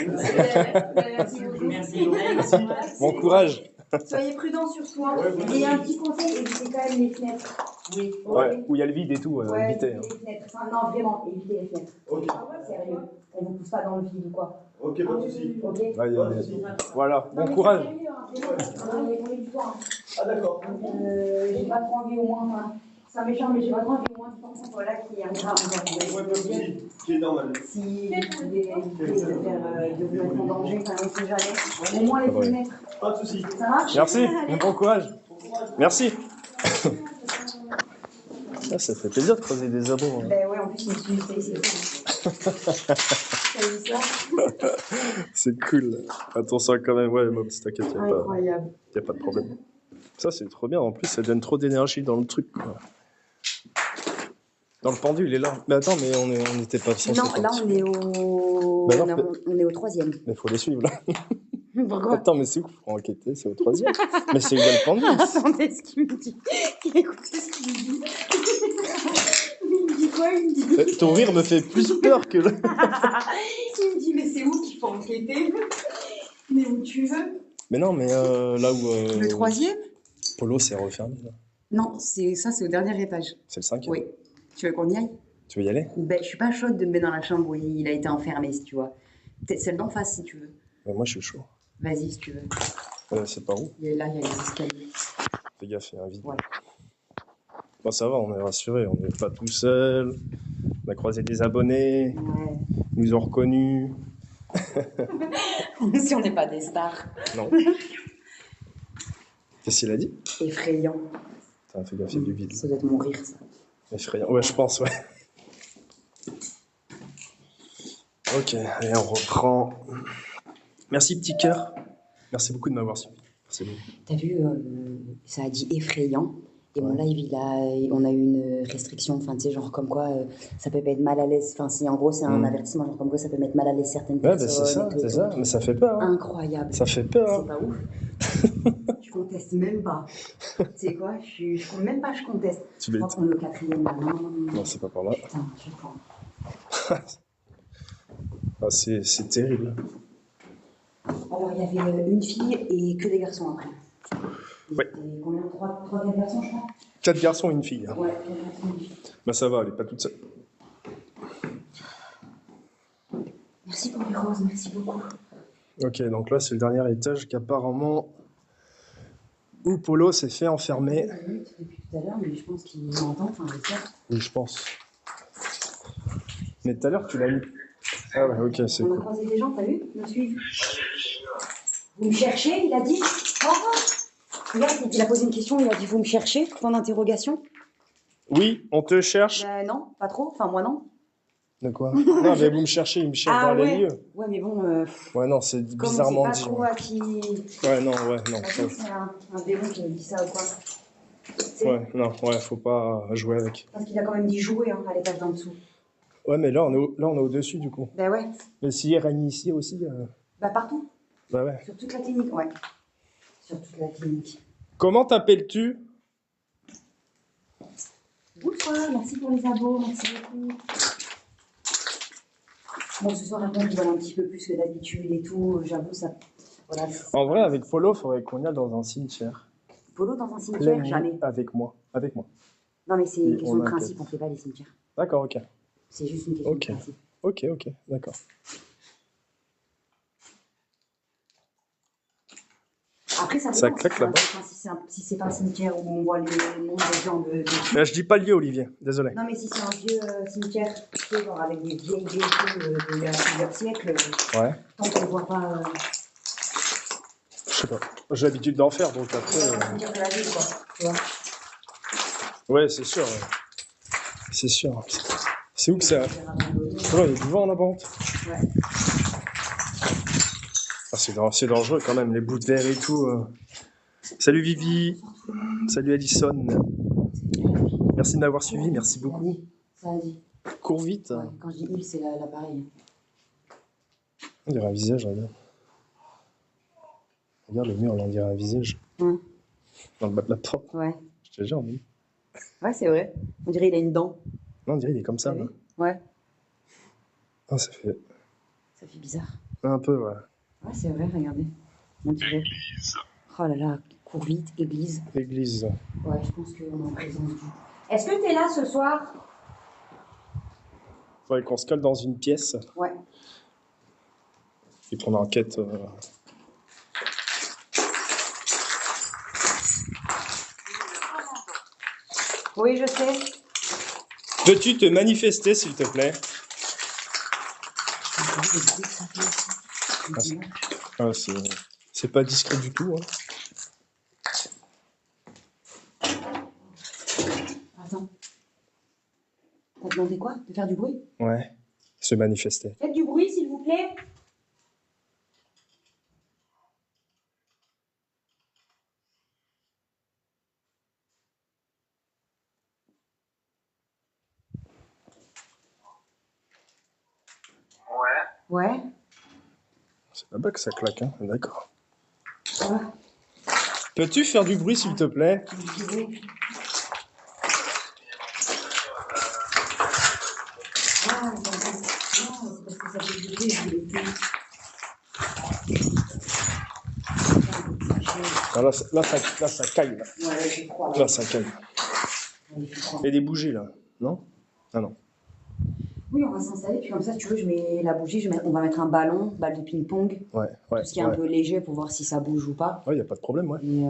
Merci. Merci. Bon courage. Soyez prudents sur soi. Ouais, Et un petit conseil, évitez quand même les fenêtres. Oui. Ouais, où il y a le vide et tout, Ouais, évitez. évitez les fenêtres. Enfin, non, vraiment, évitez les fenêtres. Ok, Sérieux. On vous pousse pas dans le vide ou quoi. ok, pas de soucis. Ok. Ouais, Pas de soucis. Voilà, Non, bon mais courage. c'est sérieux, hein, vraiment. On est du soir. Ah, d'accord. J'ai pas trop envie au moins. Enfin, c'est un méchant, mais j'ai pas trop envie au moins de penser voilà qui arrivera. Ouais, pas de soucis. C'est normal. Si vous voulez de vous mettre en danger, enfin, on sait jamais. Au moins les Ouais. fenêtres. Pas de soucis. Ça marche? Merci, Allez. bon courage. Merci. Ah, ça fait plaisir de creuser des abos. Hein. Ben ouais, en plus, je me suis fait essayer. T'as vu ça? C'est cool. Attention quand même, ouais, Mobs, t'inquiète, Incroyable. y a pas de problème. Ça, c'est trop bien. En plus, ça donne trop d'énergie dans le truc, quoi. Dans le pendu, il est là. Mais attends, mais on n'était pas censé Non, là partir. on est au. Bah non, on est au 3e. Mais faut les suivre, là. Pourquoi? Attends, mais c'est où? Faut enquêter, c'est au 3e. Mais c'est où il y a le pendu? Attendez ce qu'il me dit. Écoutez ce qu'il me dit. Il me dit quoi? Il me dit. Ton rire me fait plus peur que le... Il me dit, mais c'est où qu'il faut enquêter? Mais où tu veux? Mais non, mais là où... Le 3e? Polo s'est refermé, là. Non, c'est au dernier étage. C'est le 5e. Oui. Tu veux qu'on y aille? Tu veux y aller? Ben, je suis pas chaude de me mettre dans la chambre où il a été enfermé, si tu vois. T'es celle d'en face, si tu veux. Mais moi, je suis chaud. Vas-y, si tu veux. C'est par où? Il y a les escaliers. Fais gaffe, il y a un vide. Ouais. Bon, ça va, on est rassurés, on n'est pas tout seul. On a croisé des abonnés, Ouais. ils nous ont reconnus. Si on n'est pas des stars. Non. Qu'est-ce qu'il a dit? Effrayant. Putain, fais gaffe, il y a du vide. Ça doit être mon rire, ça. Effrayant. Ouais, je pense, ouais. Ok, allez, on reprend. Merci, petit cœur. Merci beaucoup de m'avoir suivi. Merci beaucoup. T'as vu, ça a dit effrayant. Et mon Ouais. live, on a eu une restriction, enfin, tu sais, genre comme quoi ça peut mettre mal à l'aise. Enfin, en gros, c'est un avertissement, genre comme quoi ça peut mettre mal à l'aise certaines Ouais, bah personnes. c'est ça, et tout, c'est et ça. tout. Mais ça fait peur. Hein. Incroyable. Ça fait peur. C'est Hein. pas ouf. Je conteste même pas. Tu sais quoi, je compte même pas, je conteste. Tu Je l'as crois qu'on est au 4e là. Non. Non, c'est pas par là. Putain, je prends. Ah, c'est terrible. Alors, il y avait une fille et que des garçons après. Ouais. Et combien? 3-4 garçons, je crois? 4 garçons et une fille. Hein. Ouais, 4 garçons et une fille. Bah ça va, elle est pas toute seule. Merci pour les roses, merci beaucoup. Ok, donc là, c'est le dernier étage qu'apparemment... où Polo s'est fait enfermer. Depuis tout à l'heure, mais je pense qu'il m'entend, enfin, j'espère. Oui, je pense. Mais tout à l'heure, tu l'as mis. Ah ouais, ok, c'est On a cool. croisé des gens, t'as vu? Me suivre. Vous me cherchez, il a dit. Regarde, il a posé une question, il a dit vous me cherchez, point d'interrogation. Oui, on te cherche. Non, pas trop, enfin moi non. De quoi? Non, mais vous me cherchez, il me cherche dans les lieux. Ouais, mais bon, Ouais, non, c'est comme bizarrement on dit. sait pas trop Ouais. à qui... Ouais, non, ouais, non. Imagine, c'est un démon qui me dit ça ou quoi. C'est- Ouais, non, ouais, faut pas jouer avec. Parce qu'il a quand même dit jouer hein, à l'étage d'en dessous. Ouais, mais là, on est au-dessus, du coup. Bah ouais, Mais s'il règne ici aussi, bah partout, bah ouais. sur toute la clinique, ouais. Sur toute la clinique. Comment t'appelles-tu? Bonsoir, merci pour les abos, merci beaucoup. Bon, ce soir, après, je vois un petit peu plus que d'habitude et tout, j'avoue, ça... Voilà. En vrai, avec Polo, faudrait qu'on y aille dans un cimetière. Polo dans un cimetière, jamais. Avec moi. Avec moi. Non, mais c'est Et une question on de enquête. principe, on fait pas les cimetières. D'accord, ok. C'est juste une question Ok. de principe. Ok, d'accord. Après, ça Ça dépend, claque là-bas. si c'est pas un cimetière où on voit les noms des gens de... Je dis pas le lieu, Olivier. Désolé. Non, mais si c'est un vieux cimetière, tu sais, genre avec des vieilles choses d'il y a plusieurs siècles, Ouais. tant qu'on ne voit pas... Je sais pas. J'ai l'habitude d'en faire, donc après... un cimetière de la ville, quoi. Tu vois. Ouais, c'est sûr. Ouais. C'est sûr. C'est où que c'est? Oh, il y a du vent là-bas. Ouais. Ah, c'est dangereux quand même, les bouts de verre et tout. Salut Vivi. Salut Alison. Merci de m'avoir suivi, merci beaucoup. Ça a dit. Cours vite. Ouais, quand je dis il, c'est l'appareil. On dirait un visage, regarde. Regarde le mur, là, on dirait un visage. Ouais. Dans le bas de la porte. Ouais. Je te jure, oui. Ouais, c'est vrai. On dirait il a une dent. Non, on dirait il est comme ça. T'as Là. vu? Ouais. Ah, ça fait Ça fait bizarre. un peu, ouais. Ouais, c'est vrai, regardez. On dirait. Oh là là, cours vite, église. L'église. Ouais, je pense qu'on est en présence du... Est-ce que t'es là ce soir? Faudrait qu'on se colle dans une pièce Ouais. et qu'on enquête. Oui, je sais. Peux-tu te manifester, s'il te plaît? Ah, c'est pas discret du tout. Hein. Attends. T'as demandé quoi? De faire du bruit? Ouais. se manifester. Faites du bruit, s'il vous plaît. Ouais. Ouais. C'est là-bas que ça claque, hein. D'accord. Ça va. Peux-tu faire du bruit, s'il te plaît? Du bruit. Ah, non, c'est parce que ça fait du bruit, je voulais plus. Ah, là, ça caille. Là, Ouais, j'ai froid. là ça caille. Ouais, j'ai froid. Il y a des bougies, là. Non? Ah non. Oui, on va s'installer, puis comme ça, si tu veux, je mets la bougie, on va mettre un ballon, balle de ping-pong, Ouais, tout ce qui est un ouais. peu léger pour voir si ça bouge ou pas. Ouais, il n'y a pas de problème, ouais. Et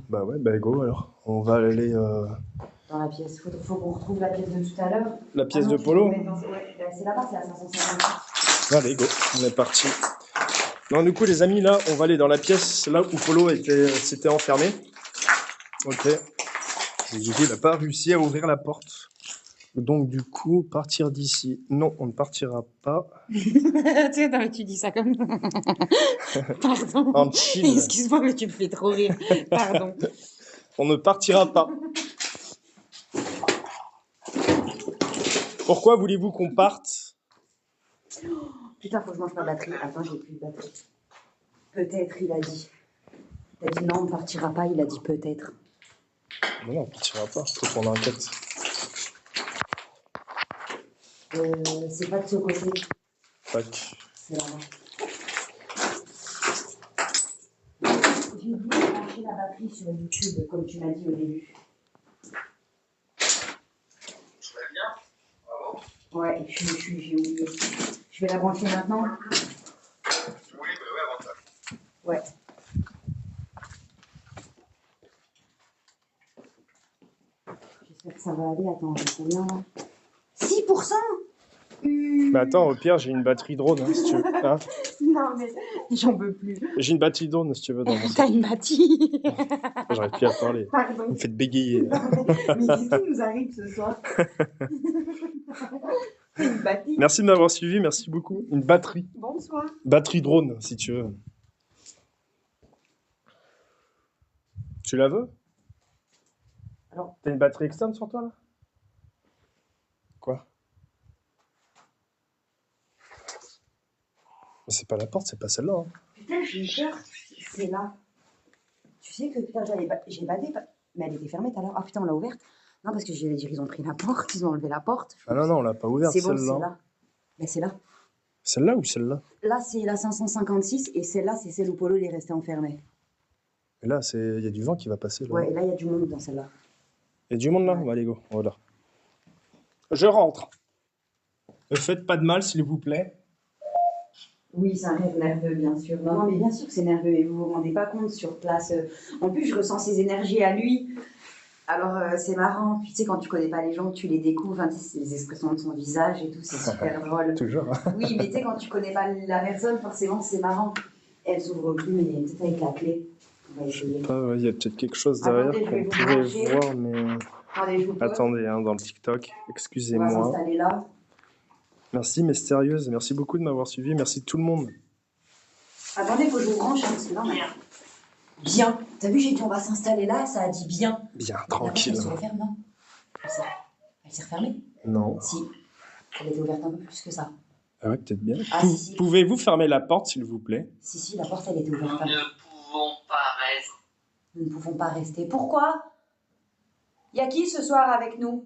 Bah ouais, bah go alors. On va aller... dans la pièce, faut qu'on retrouve la pièce de tout à l'heure. La pièce Ah non, de tu polo? peux mettre ouais, c'est là-bas, c'est à 550. Allez, go. On est parti. Non, du coup, les amis, là, on va aller dans la pièce là où Polo s'était enfermé. Ok. Et du coup, il n'a pas réussi à ouvrir la porte. Donc, du coup, partir d'ici. Non, on ne partira pas. Tu sais, non, mais tu dis ça comme... Pardon. En chill. Excuse-moi, mais tu me fais trop rire. Pardon. On ne partira pas. Pourquoi voulez-vous qu'on parte? Putain, faut que je mange ma batterie. Attends, j'ai plus de batterie. Peut-être, il a dit. T'as dit non, on ne partira pas, il a dit peut-être. Non, on ne partira pas. Faut qu'on enquête. C'est pas de ce côté, Tac. c'est là-bas. J'ai oublié de brancher la batterie sur YouTube, comme tu m'as dit au début. Tu vas bien? Bravo. Ouais, j'ai oublié. Je vais la brancher maintenant. Oui, bah ouais, avantage. Ouais. J'espère que ça va aller. Attends, j'ai combien là? 6%. Mais attends, au pire, j'ai une batterie drone, hein, si tu veux. Hein, Non, mais j'en peux plus. j'ai une batterie drone, si tu veux, dans mon T'as sac. une batterie. J'arrive plus à parler. Pardon. Vous me faites bégayer. Mais qu'est-ce qui nous arrive ce soir? Une batterie. Merci de m'avoir suivi, merci beaucoup. Une batterie. Bonsoir. Batterie drone, si tu veux. Tu la veux? Alors. T'as une batterie externe sur toi, là? Quoi? Mais c'est pas la porte, c'est pas celle-là. Hein. Putain, j'ai eu peur. C'est là. Tu sais que putain, j'ai badé, mais elle était fermée tout à l'heure. Ah putain, on l'a ouverte. Non, parce que j'allais dire, ils ont pris la porte, ils ont enlevé la porte. Ah non, non, on l'a pas ouverte, C'est bon, c'est celle-là. là. Mais c'est là. Celle-là ou celle-là? Là, c'est la 556 et celle-là, c'est celle où Polo il est resté enfermé. Et là, il y a du vent qui va passer. Là. Ouais, et là, il y a du monde dans celle-là. Il y a du monde là? Ouais. Bah, allez, go, voilà. Je rentre. Ne faites pas de mal, s'il vous plaît. Oui, c'est un rêve nerveux, bien sûr. Non, non, mais bien sûr que c'est nerveux et vous vous rendez pas compte sur place. En plus, je ressens ses énergies à lui. Alors, c'est marrant. Puis, tu sais, quand tu connais pas les gens, tu les découvres. Hein, tu sais, c'est les expressions de son visage et tout, c'est super drôle. Toujours. Hein. Oui, mais tu sais, quand tu connais pas la personne, forcément, c'est marrant. Elle s'ouvre plus, mais peut-être avec la clé. On va essayer. Il y a peut-être quelque chose derrière Attendez, je vais qu'on vous pourrait brancher. voir, mais... Attendez, je vous pose. Attendez, hein, dans le TikTok, On va excusez-moi. s'installer là. Merci, mystérieuse. Merci beaucoup de m'avoir suivi. Merci tout le monde. Attendez, faut que je vous branche, hein, parce que là, on a... Bien. T'as vu, j'ai dit on va s'installer là, ça a dit bien. Bien, La porte, tranquille. elle se referme, non? Elle s'est refermée? Non. Si. Elle était ouverte un peu plus que ça. Ah ouais, peut-être bien. Ah, si, si. Pouvez-vous fermer la porte, s'il vous plaît? Si, la porte, elle était ouverte. Nous ne pouvons pas rester. Nous ne pouvons pas rester. Pourquoi? Y a qui ce soir avec nous?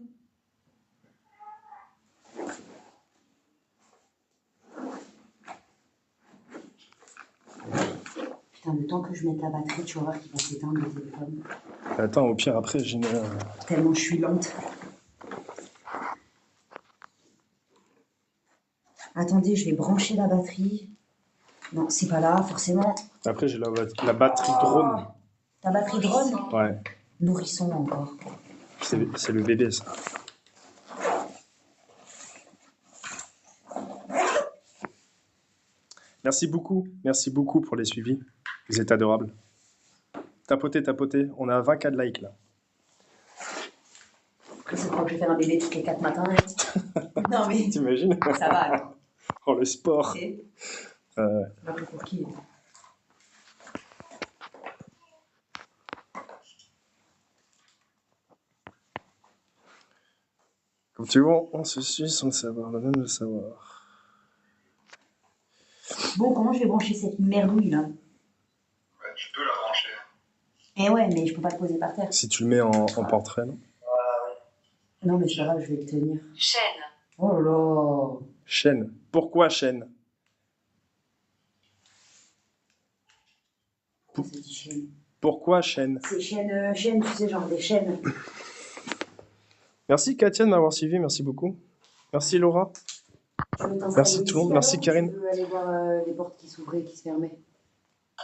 Putain, le temps que je mette la batterie, tu vas voir qu'il va s'éteindre le téléphone. Attends, au pire, après, j'ai une... Tellement je suis lente. Attendez, je vais brancher la batterie. Non, c'est pas là, forcément. Après, j'ai la batterie drone. Ta batterie drone? Ouais, Nourrisson encore. c'est le bébé, ça. Merci beaucoup pour les suivis. Vous êtes adorables. Tapotez, tapotez. On a 20 K de likes, là. Après, c'est quoi que je faire un bébé toutes les 4 matins. Non, mais T'imagines? ça va alors. Oh, le sport. C'est pas plus pour qui. Comme tu vois, on se suit sans le savoir, même le savoir. Bon, comment je vais brancher cette merdouille là? Ouais, tu peux la brancher. Eh ouais, mais je peux pas le poser par terre. Si tu le mets en portrait, non? Non, mais c'est pas grave, je vais le tenir. Chaîne. Oh là là. Chaîne. Pourquoi chaîne? Ça dit chaîne. Pourquoi chaîne? C'est chaîne, chaîne, tu sais, genre des chaînes. Merci Katia de m'avoir suivi, merci beaucoup. Merci Laura. Tu veux t'installer Merci tout le monde, ici, merci alors, ou Karine. Tu veux aller voir les portes qui s'ouvraient et qui se fermaient?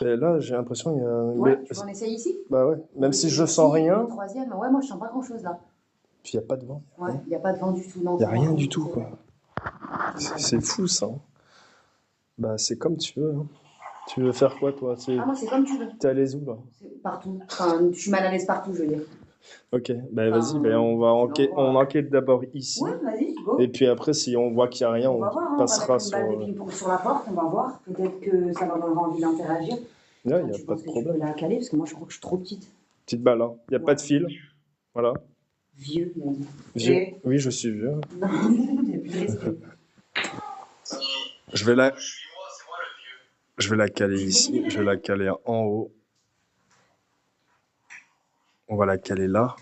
Et là, j'ai l'impression qu'il y a... Ouais, tu veux en essayer ici? Bah ouais, même si je sens Le rien, troisième, ouais, moi je sens pas grand chose là. puis il n'y a pas de vent. Ouais, il n'y a pas de vent du tout, non. Il n'y a c'est rien marrant, du tout, c'est quoi. vrai. C'est fou, ça. Hein. Bah, c'est comme tu veux. Hein. Tu veux faire quoi, toi? Ah, moi c'est comme tu veux. T'es à l'aise où, là? C'est partout. Enfin, je suis mal à l'aise partout, je veux dire. Ok, bah vas-y, bah, on enquête d'abord ici. Ouais, vas-y, go. Et puis après, si on voit qu'il n'y a rien, On on va voir, hein, passera on va sur... mettre une balle de ping-pong sur la porte, on va voir. Peut-être que ça leur donnera envie d'interagir. Là, il n'y Tu a pas penses de que tu peux problème. la caler parce que moi je crois que je suis trop petite. Petite balle, hein. Il n'y a pas de fil. Voilà. Vieux, mon Dieu. Vieux. Oui, je suis vieux. Non, il n'y a plus de respect. Je vais la... Je suis moi, c'est moi le vieux. Je vais la caler ici, je vais la caler en haut. On va la caler là.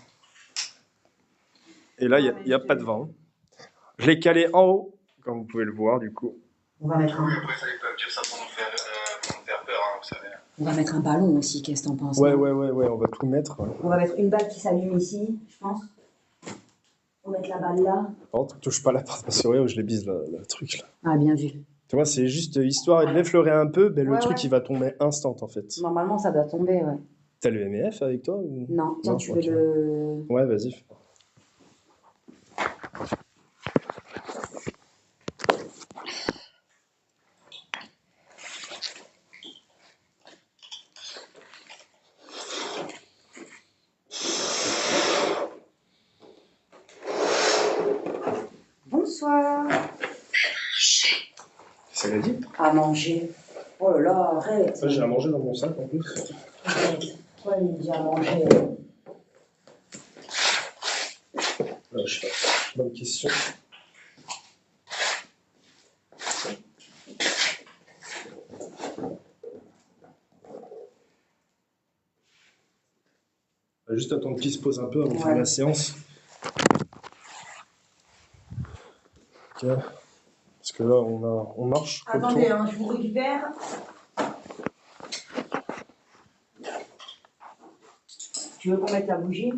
Et là, il n'y a pas de vent. Je l'ai calée en haut, comme vous pouvez le voir, du coup. On va mettre Oui, un, après, ça, ils peuvent dire ça pour nous faire peur, hein, vous savez. on va mettre un ballon aussi, qu'est-ce que t'en penses? Ouais, là on va tout mettre. On va mettre une balle qui s'allume ici, je pense. On va mettre la balle là. Par contre, touche pas la porte, parce que ouais, je les bise, le truc, là. Ah, bien vu. Tu vois, c'est juste histoire de l'effleurer un peu, ben, le Ouais, truc, ouais. il va tomber instant, en fait. Normalement, ça doit tomber, ouais. T'as le MEF avec toi ou... Non, tiens, Non, tu ok. veux le... Ouais, vas-y. Bonsoir. C'est la dit. À manger. Oh là là, arrête. Ça, j'ai à manger dans mon sac, en plus. Arrête. Pourquoi il me dit à manger? Je sais pas. Bonne question. On va juste attendre qu'il se pose un peu avant de faire Ouais. la séance. Ok. Parce que là, on marche. Attendez, hein, je vous récupère. Tu veux qu'on mette la bougie?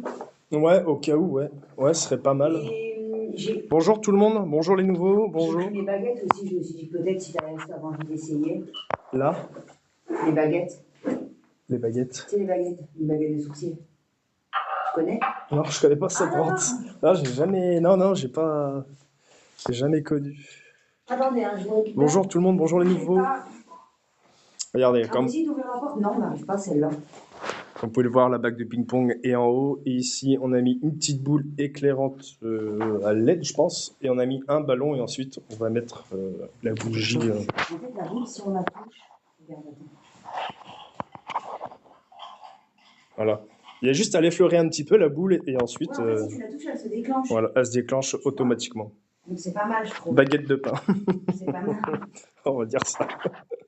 Ouais, au cas où, ouais. Ouais, ce serait pas mal. Et j'ai Bonjour tout le monde, bonjour les nouveaux, bonjour. pris les baguettes aussi, je me suis dit peut-être si t'avais envie d'essayer. Là, Les baguettes. les baguettes. Tu sais, les baguettes de sourcils. Tu connais? Non, je connais pas cette Ah, non, vente. Non, j'ai jamais. Non, j'ai pas. J'ai jamais connu. Attendez, hein, je vous récupère. Bonjour tout le monde, bonjour les nouveaux. Regardez, comme Impossible d'ouvrir la porte? Non, on n'arrive pas celle-là. vous pouvez le voir, la bague de ping-pong est en haut. Et ici, on a mis une petite boule éclairante à LED, je pense. Et on a mis un ballon. Et ensuite, on va mettre la bougie. En fait, la boule, si on la touche. Regarde, attends. Voilà. Il y a juste à l'effleurer un petit peu, la boule. Et ensuite, Ouais, en fait, si tu la touches, elle se déclenche. voilà, elle se déclenche automatiquement. Donc c'est pas mal, je trouve. Baguette de pain, C'est pas mal. on va dire ça.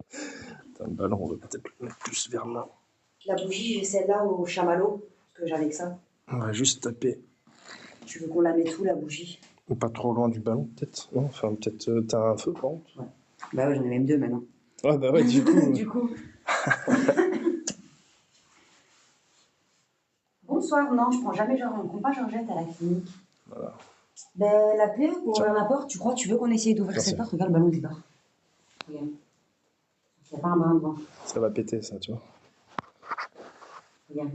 Putain, le ballon, on va peut-être le mettre plus vers là. La bougie, j'ai celle-là au chamallow, parce que j'avais que ça. On va juste taper. Tu veux qu'on la mette où, la bougie? Pas trop loin du ballon, peut-être. Non, enfin, peut-être. T'as un feu, par contre. Bah ouais, j'en ai même deux maintenant. Ouais, bah ouais, du coup. Du coup. Bonsoir, non, je prends jamais on prend pas Georgette à la clinique. Voilà. Ben, la clé pour Tiens. ouvrir la porte, tu veux qu'on essaye d'ouvrir Merci. cette porte? Regarde le ballon du bar. Regarde. Il n'y a pas un brin de vent. Ça va péter, ça, tu vois. Regarde.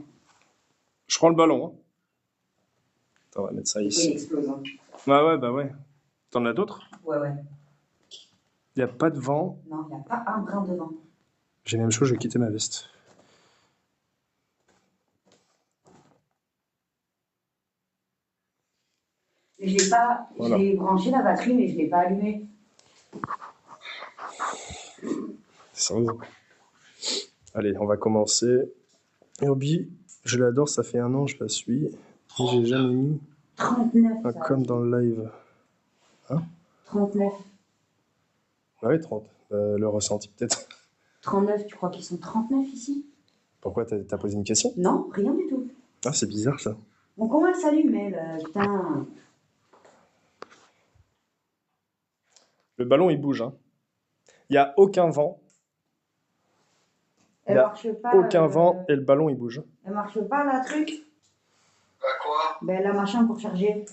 Je prends le ballon. Hein. Attends, on va mettre ça Il ici. explose. Hein. Bah ouais. T'en as d'autres? Ouais, ouais. Il n'y a pas de vent. Non, il n'y a pas un brin de vent. J'ai même chaud, je vais quitter ma veste. Je l'ai pas. Voilà. J'ai branché la batterie, mais je l'ai pas allumée. Sérieux. Allez, on va commencer. Obi, je l'adore, ça fait 1 an, je la suis. Et j'ai jamais mis 39. un ça. comme dans le live. 39. Ah oui, 30. Le ressenti peut-être. 39, tu crois qu'ils sont 39 ici? Pourquoi t'as posé une question? Non, rien du tout. Ah, c'est bizarre ça. Bon, comment elle s'allume, elle? Putain. Le ballon il bouge. Hein. Il n'y a aucun vent. Il Elle n'y a marche pas. aucun vent et le ballon il bouge. Elle marche pas, la truc? Bah quoi? Ben, la machin pour charger.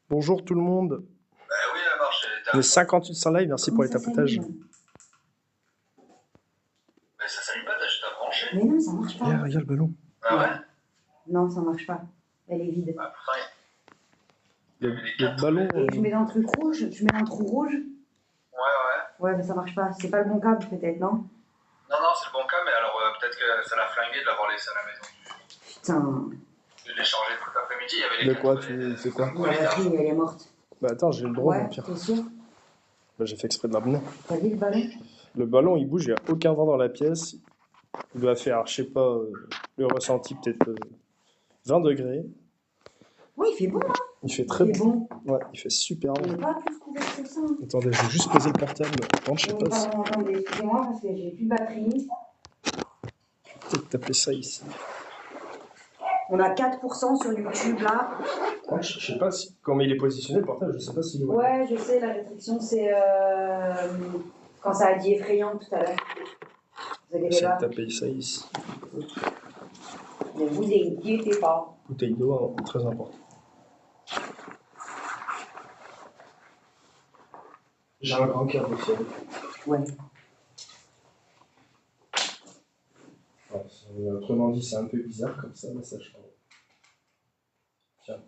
Bonjour tout le monde. Bah oui, elle marche, elle est Les 58 sans live, merci pour les Comment ça tapotages. s'allume? Mais ça s'allume pas, t'as juste à brancher. Mais non, ça marche pas. Regarde le ballon. Ah ouais? Non, ça marche pas. Elle est vide. Bah putain, Le ballon. Et je mets dans le truc rouge, je mets dans le trou rouge. ouais. Ouais, mais ça marche pas. C'est pas le bon câble, peut-être, non? Non, c'est le bon cas, mais alors peut-être que ça l'a flingué de l'avoir laissé à la maison. Putain. Je l'ai changé tout l'après-midi, il y avait les De quoi quatre- tu fais quoi? La batterie, elle est morte. Bah attends, j'ai le droit, mon Ouais, pire. t'es sûr? Bah, j'ai fait exprès de l'amener. T'as vu le ballon? Le ballon il bouge, il n'y a aucun vent dans la pièce. Il doit faire, je sais pas, le ressenti peut-être 20 degrés. Oui, il fait bon, hein? Il fait très Il fait bon. Ouais, il fait super On bon. n'est pas plus couvert que ça. Attendez, je vais juste poser le portable. Attends, je sais pas si. Pardon, attendez, excusez-moi, parce que j'ai plus de batterie. Peut-être taper ça ici. On a 4% sur YouTube, là. Ouais, je sais pas si. Comment il est positionné le portable, je sais pas s'il est. Ouais, je sais, la restriction, c'est quand ça a dit effrayant tout à l'heure. Vous inquiétez J'essaie pas. de taper ça ici. Ne vous inquiétez pas. Bouteille d'eau, hein, très important. J'ai un grand câble aussi. Ouais. Autrement dit, c'est un peu bizarre comme ça, mais ça change. Tiens.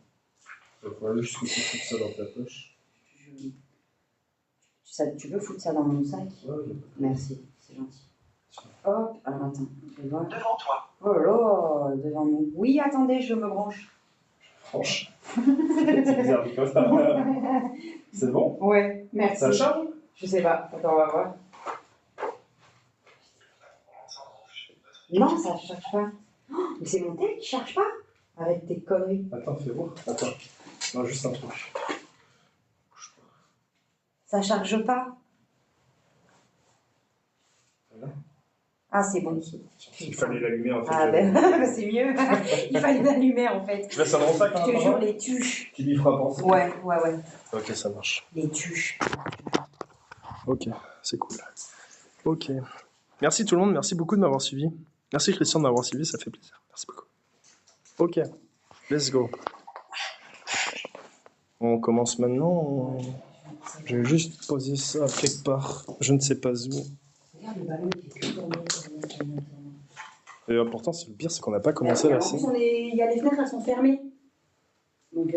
Il faudrait juste que tu foutes ça dans ta poche. Tu peux foutre ça dans mon sac? Ouais, Merci, c'est gentil. Hop, alors attends, je vais voir. Devant toi. Oh là, devant nous. Oui, attendez, je me branche. franche. C'est bizarre, comme ça. C'est bon? Ouais, merci. Ça charge? Je sais pas, attends, on va voir. Non, ça charge pas. Oh, mais c'est mon tel qui charge pas? Arrête tes conneries. Attends, fais voir. Attends. Non, juste un truc. Ça charge pas? Voilà. Ah, c'est bon. Il fallait l'allumer en fait. Ah ben, c'est mieux. Il fallait l'allumer en fait. Je laisse un grand sac. Je te jure, les tuches. Tu lui feras penser. Ouais. Ok, ça marche. Les tuches. Ok, c'est cool. Ok. Merci tout le monde, merci beaucoup de m'avoir suivi. Merci Christian de m'avoir suivi, ça fait plaisir. Merci beaucoup. Ok, let's go. On commence maintenant. Je vais juste poser ça quelque part. Je ne sais pas où. Regarde le ballon qui fait que tourner. Et l'important, c'est le pire, c'est qu'on n'a pas commencé En la plus, scène. il y a les fenêtres, elles sont fermées. Donc,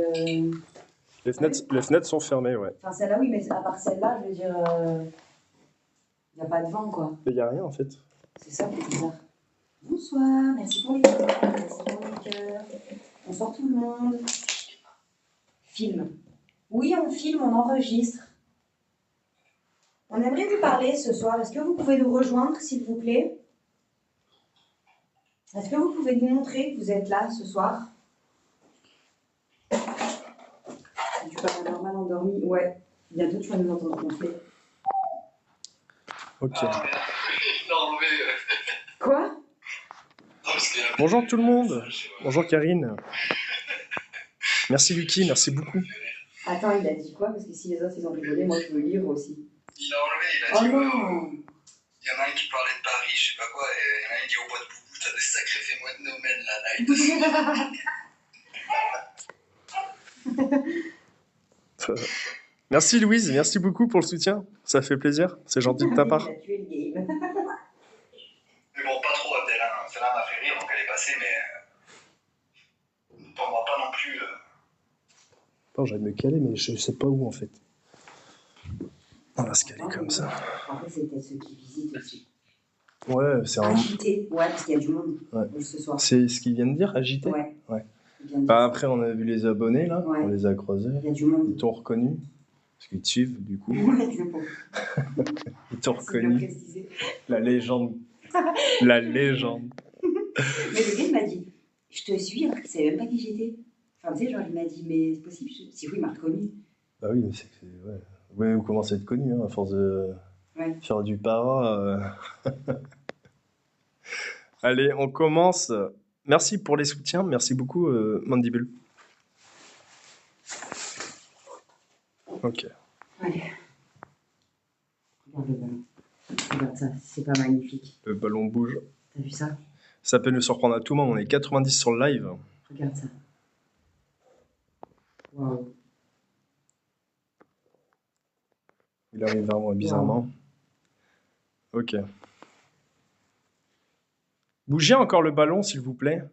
Les fenêtres sont fermées, ouais. enfin, celle-là, oui, mais à part celle-là, je veux dire, il n'y a pas de vent, quoi. Il n'y a rien en fait. C'est ça qui est bizarre. Bonsoir, merci pour les cœurs, merci pour les cœurs. Bonsoir tout le monde. Film. Oui, on filme, on enregistre. On aimerait vous parler ce soir. Est-ce que vous pouvez nous rejoindre, s'il vous plaît? Est-ce que vous pouvez nous montrer que vous êtes là ce soir? Du paranormal endormi. Ouais. Bientôt, tu vas nous entendre gonfler. Ok. Ah, merde. Il l'a enlevé. Quoi? Non, parce qu'il y a- Bonjour tout le monde. Bonjour Karine. Merci Lucky, merci beaucoup. Attends, il a dit quoi? Parce que si les autres, ils ont rigolé, moi, je veux lire aussi. Il a enlevé, il a Oh dit quoi? non! Il y en a un qui parlait de Paris, je sais pas quoi, et il y en a un qui dit au bois de Boubou, t'as des sacrés phénomènes la night. Merci Louise, merci beaucoup pour le soutien. Ça fait plaisir, c'est gentil de ta part. Il a tué le game. Mais bon, pas trop Abdel, hein. Celle-là m'a fait rire, donc elle est passée, mais. Pour moi, pas non plus. Attends, j'allais me caler, mais je sais pas où en fait. On va se caler comme ça. Après, c'est peut-être ceux qui visitent aussi. Ouais, c'est un... Agité, ouais, parce qu'il y a du monde Ouais. ce soir. C'est ce qu'il vient de dire, agité? Ouais. Ouais. Il vient de Bah, dire après, on a vu les abonnés, là. Ouais. On les a creusés. ça. Il y a du monde. Ils t'ont reconnu. Parce qu'ils te suivent, du coup. Ouais, c'est bon. Ils t'ont Merci de le reconnu. préciser. La légende. La légende. Mais le gars, il m'a dit, je te suis, alors qu'il savait même pas qui j'étais. Enfin, tu sais, genre, il m'a dit, mais c'est possible, si oui, il m'a reconnu. Bah oui, mais c'est que c'est. Ouais. Ouais, vous commencez à être connu, hein, à force de Ouais. faire du para. Allez, on commence. Merci pour les soutiens. Merci beaucoup, Mandibule. Ok. Allez. Regarde le ballon. Regarde ça, c'est pas magnifique. Le ballon bouge. T'as vu ça? Ça peut nous surprendre à tout moment. On est 90 sur le live. Regarde ça. Waouh. Il arrive vers moi bizarrement. Ok. Bougez encore le ballon, s'il vous plaît.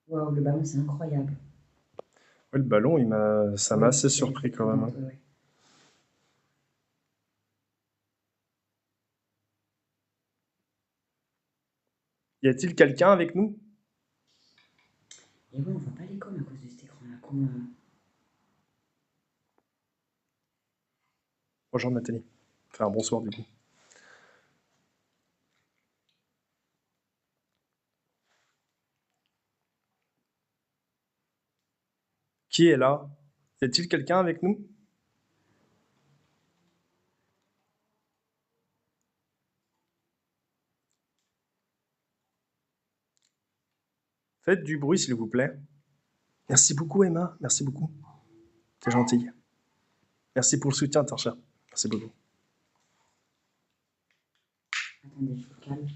Waouh, le ballon, c'est incroyable. Ouais, le ballon, ça m'a Ouais, assez c'est surpris quand même. Hein. ouais, ouais. Y a-t-il quelqu'un avec nous? Et ouais, on voit pas les coms à cause de cet écran-là. Comment... Bonjour Nathalie. Enfin, bonsoir du coup. Qui est là? Y a-t-il quelqu'un avec nous? Faites du bruit, s'il vous plaît. Merci beaucoup, Emma. Merci beaucoup. C'est gentil. Merci pour le soutien, Tarcha. Merci beaucoup. Attendez, je me calme.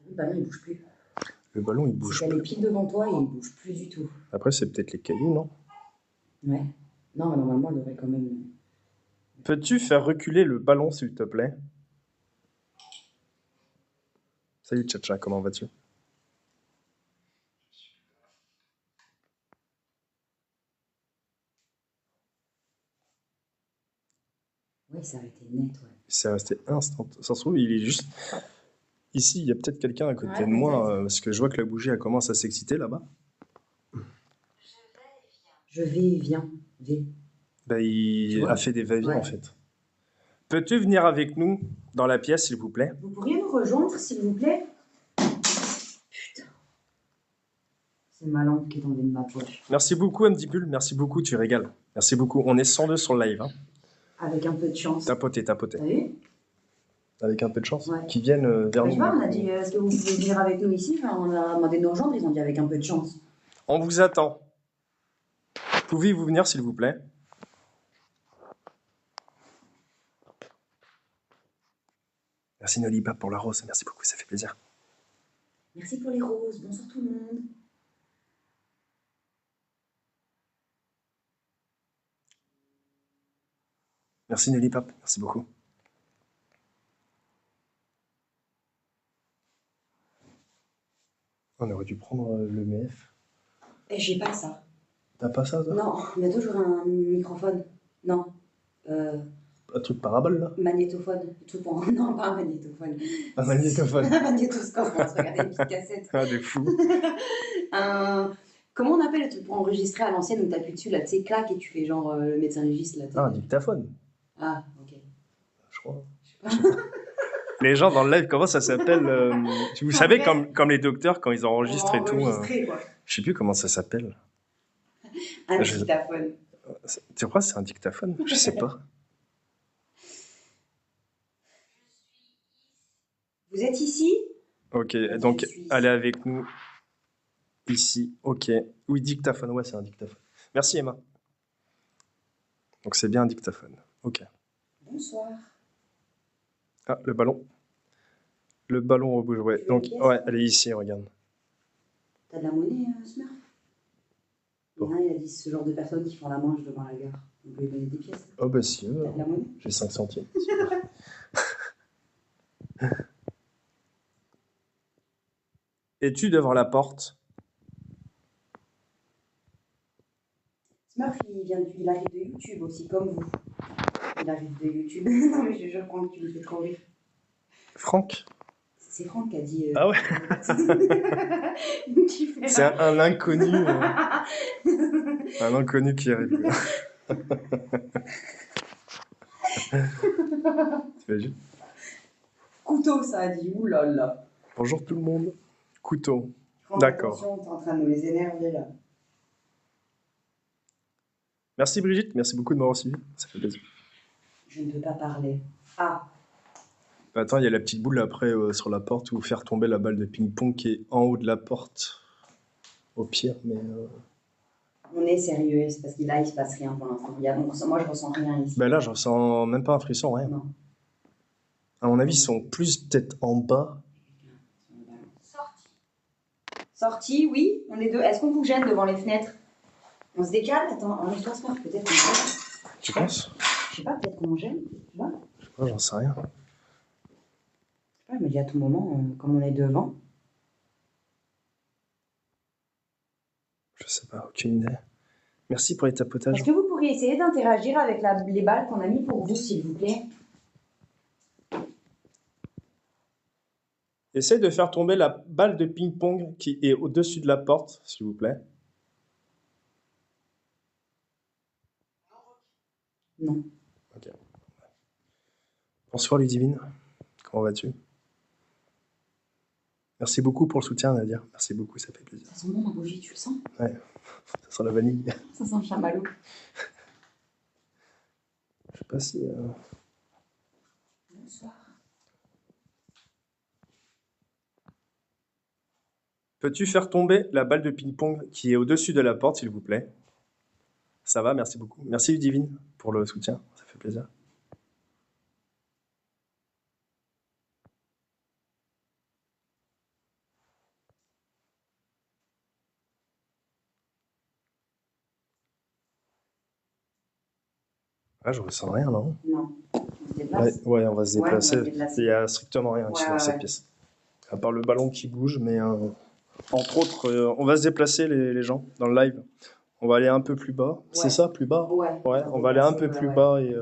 Le ballon, il bouge plus. Le ballon, il bouge C'est qu'elle est plus. pile devant toi et il bouge plus du tout. Après, c'est peut-être les cailloux, non? Ouais. Non, mais normalement, elle devrait quand même... Peux-tu faire reculer le ballon, s'il te plaît? Salut, Tchatcha, comment vas-tu? Ouais, ça aurait été net, ouais. C'est resté instant. Ça se trouve, il est juste... Ici, il y a peut-être quelqu'un à côté Ouais, de moi, peut-être. parce que je vois que la bougie, elle commence à s'exciter là-bas. Je vais et viens. Vais. Bah, Tu il vois? a fait des va-et-vient, Ouais. en fait. Peux-tu venir avec nous dans la pièce, s'il vous plaît? Vous pourriez nous rejoindre, s'il vous plaît? Putain. C'est ma lampe qui est tombée de ma poche. Merci beaucoup, Mdipul. Merci beaucoup, tu régales. Merci beaucoup. On est 102 sur le live. Hein. Avec un peu de chance. Tapoter, tapoter. T'as vu? Avec un peu de chance. Ouais. Qui viennent vers Je nous. sais pas, on a dit, est-ce que vous pouvez venir avec nous ici? Enfin, on a demandé de nous rejoindre, ils ont dit avec un peu de chance. On vous attend. Pouvez-vous venir, s'il vous plaît? Merci Noliba pour la rose. Merci beaucoup, ça fait plaisir. Merci pour les roses. Bonsoir tout le monde. Merci Noliba. Merci beaucoup. On aurait dû prendre le MEF. Et j'ai pas ça. T'as pas ça, toi? Non, bientôt j'aurai un microphone. Non. Un truc parabole, là? Magnétophone. Le truc pour... Non, pas un magnétophone. Un magnétophone. Un magnétoscope, on va se regarder une petite cassette. Ah, des fous. Comment on appelle le truc pour enregistrer à l'ancienne où t'appuies dessus, là, tu sais, clac, et tu fais genre le médecin légiste, là. Ah, un dictaphone, Ah, ok. je crois. Les gens dans le live, comment ça s'appelle vous savez, comme les docteurs, quand ils enregistrent et tout. Enregistrer, quoi. Je sais plus comment ça s'appelle. Un Je- dictaphone. Tu crois que c'est un dictaphone? Je sais pas. Vous êtes ici? Ok, Je donc suis ici. allez avec nous ici. Ok. Oui, dictaphone, ouais, c'est un dictaphone. Merci Emma. Donc c'est bien un dictaphone. Ok. Bonsoir. Ah, le ballon. Le ballon rebouge, ouais. Tu veux Donc, une pièce, ouais, là elle est ici, regarde. T'as de la monnaie, Smurf? Il y en a un, il a dit ce genre de personnes qui font la manche devant la gare. On peut lui donner des pièces. Oh, bah si, T'as de la monnaie? j'ai 5 centimes. Es-tu devant la porte? Smurf, il arrive de YouTube aussi, comme vous. Il arrive de YouTube. Non, mais je te jure, Franck, tu me fais trop rire. Franck? C'est Franck qui a dit. Ah ouais? Tu fais C'est un inconnu. Un inconnu qui arrive. T'imagines? Couteau, ça a dit. Ouh là là. Bonjour tout le monde. Couteau. Prends D'accord. attention, t'es en train de nous les énerver là. Merci Brigitte, merci beaucoup de m'avoir suivi. Ça fait plaisir. Je ne peux pas parler. Ah, Bah, attends, il y a la petite boule après sur la porte où faire tomber la balle de ping-pong qui est en haut de la porte. Au pire, mais. on est sérieux, c'est parce que là, il se passe rien pour l'instant. Moi, je ressens rien ici. Bah là, je ressens même pas un frisson, rien. Non. À mon avis, ils sont plus peut-être en bas. Sortie, oui, on est deux. Est-ce qu'on vous gêne devant les fenêtres? On se décale? Attends, enlève-toi ce peut-être qu'on gêne. Tu penses? Je sais pas, peut-être qu'on gêne. Tu vois? Je sais pas, j'en sais rien. Je sais pas, il me dit à tout moment, comme on est devant. Je sais pas, aucune idée. Merci pour les tapotages. Est-ce que vous pourriez essayer d'interagir avec les balles qu'on a mis pour vous, s'il vous plaît? Essaye de faire tomber la balle de ping-pong qui est au-dessus de la porte, s'il vous plaît. Non. Ok. Bonsoir Ludivine, comment vas-tu? Merci beaucoup pour le soutien Nadia, merci beaucoup, ça fait plaisir. Ça sent bon ma bougie, tu le sens? Ouais, ça sent la vanille. Ça sent le chamallow. Je sais pas si... Bonsoir. Peux-tu faire tomber la balle de ping-pong qui est au-dessus de la porte, s'il vous plaît? Ça va, merci beaucoup. Merci Ludivine pour le soutien, ça fait plaisir. Ah, je ressens rien, non? Non. On se déplace. Ouais, on va se Ouais, on va déplacer. se déplacer. Il y a strictement rien ici Ouais, dans ouais, cette ouais. pièce. À part le ballon qui bouge, mais entre autres, on va se déplacer les gens dans le live. On va aller un peu plus bas. C'est ça, plus bas? Ouais. Ouais, on va aller un peu plus bas et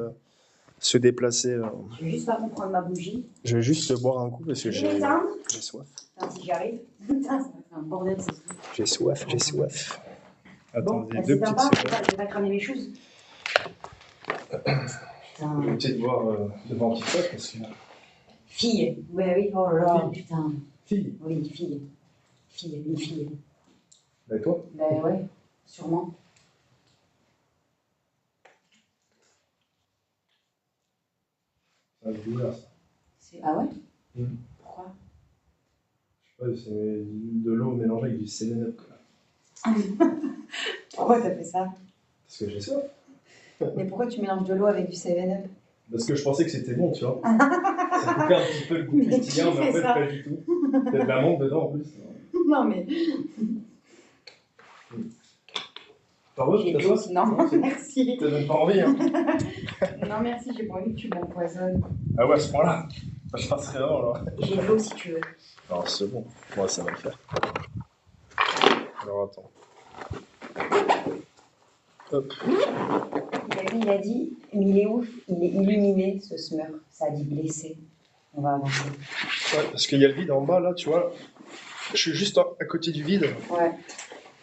se déplacer. Je vais juste pas prendre ma bougie. Je vais juste boire un coup parce que Je vais l'éteindre. j'ai soif. Putain, si j'y arrive. Putain, ça va faire un bordel, ça se fout. J'ai soif, j'ai soif. Bon, Attendez, elle deux s'éteint petites pas, secondes. je vais pas cramer mes choses. Putain. Je vais peut-être boire devant TikTok parce que... Fille. Ouais, oui, oh là là, putain. Fille. Oui, fille. Fille, une fille. Bah, et toi? Ben ouais, sûrement. C'est un dégueulasse, ça. Ah ouais? Mm. Pourquoi? Je sais pas, c'est de l'eau mélangée avec du 7-Up. Pourquoi t'as fait ça? Parce que j'ai soif. Mais pourquoi tu mélanges de l'eau avec du 7-Up? Parce que je pensais que c'était bon, tu vois. Ça coupait un petit peu le goût Mais pétillant, qui mais en fait fait, ça pas du tout. Il y a de la menthe dedans en plus. Non mais. T'en veux? J'ai T'as de soif? l'eau, non, merci. Ça donne pas envie, hein. Non merci, j'ai pas envie que tu m'empoisonnes. Ah ouais, à ce point-là. Je passerai avant, alors. J'ai de l'eau si tu veux. Non, c'est bon. Moi, ça va le faire. Alors, attends. Hop. Il a dit, mais il est ouf, il est illuminé ce Smurf. Ça a dit blessé. On va avancer. Ouais, parce qu'il y a le vide en bas, là, tu vois. Je suis juste à côté du vide. Ouais.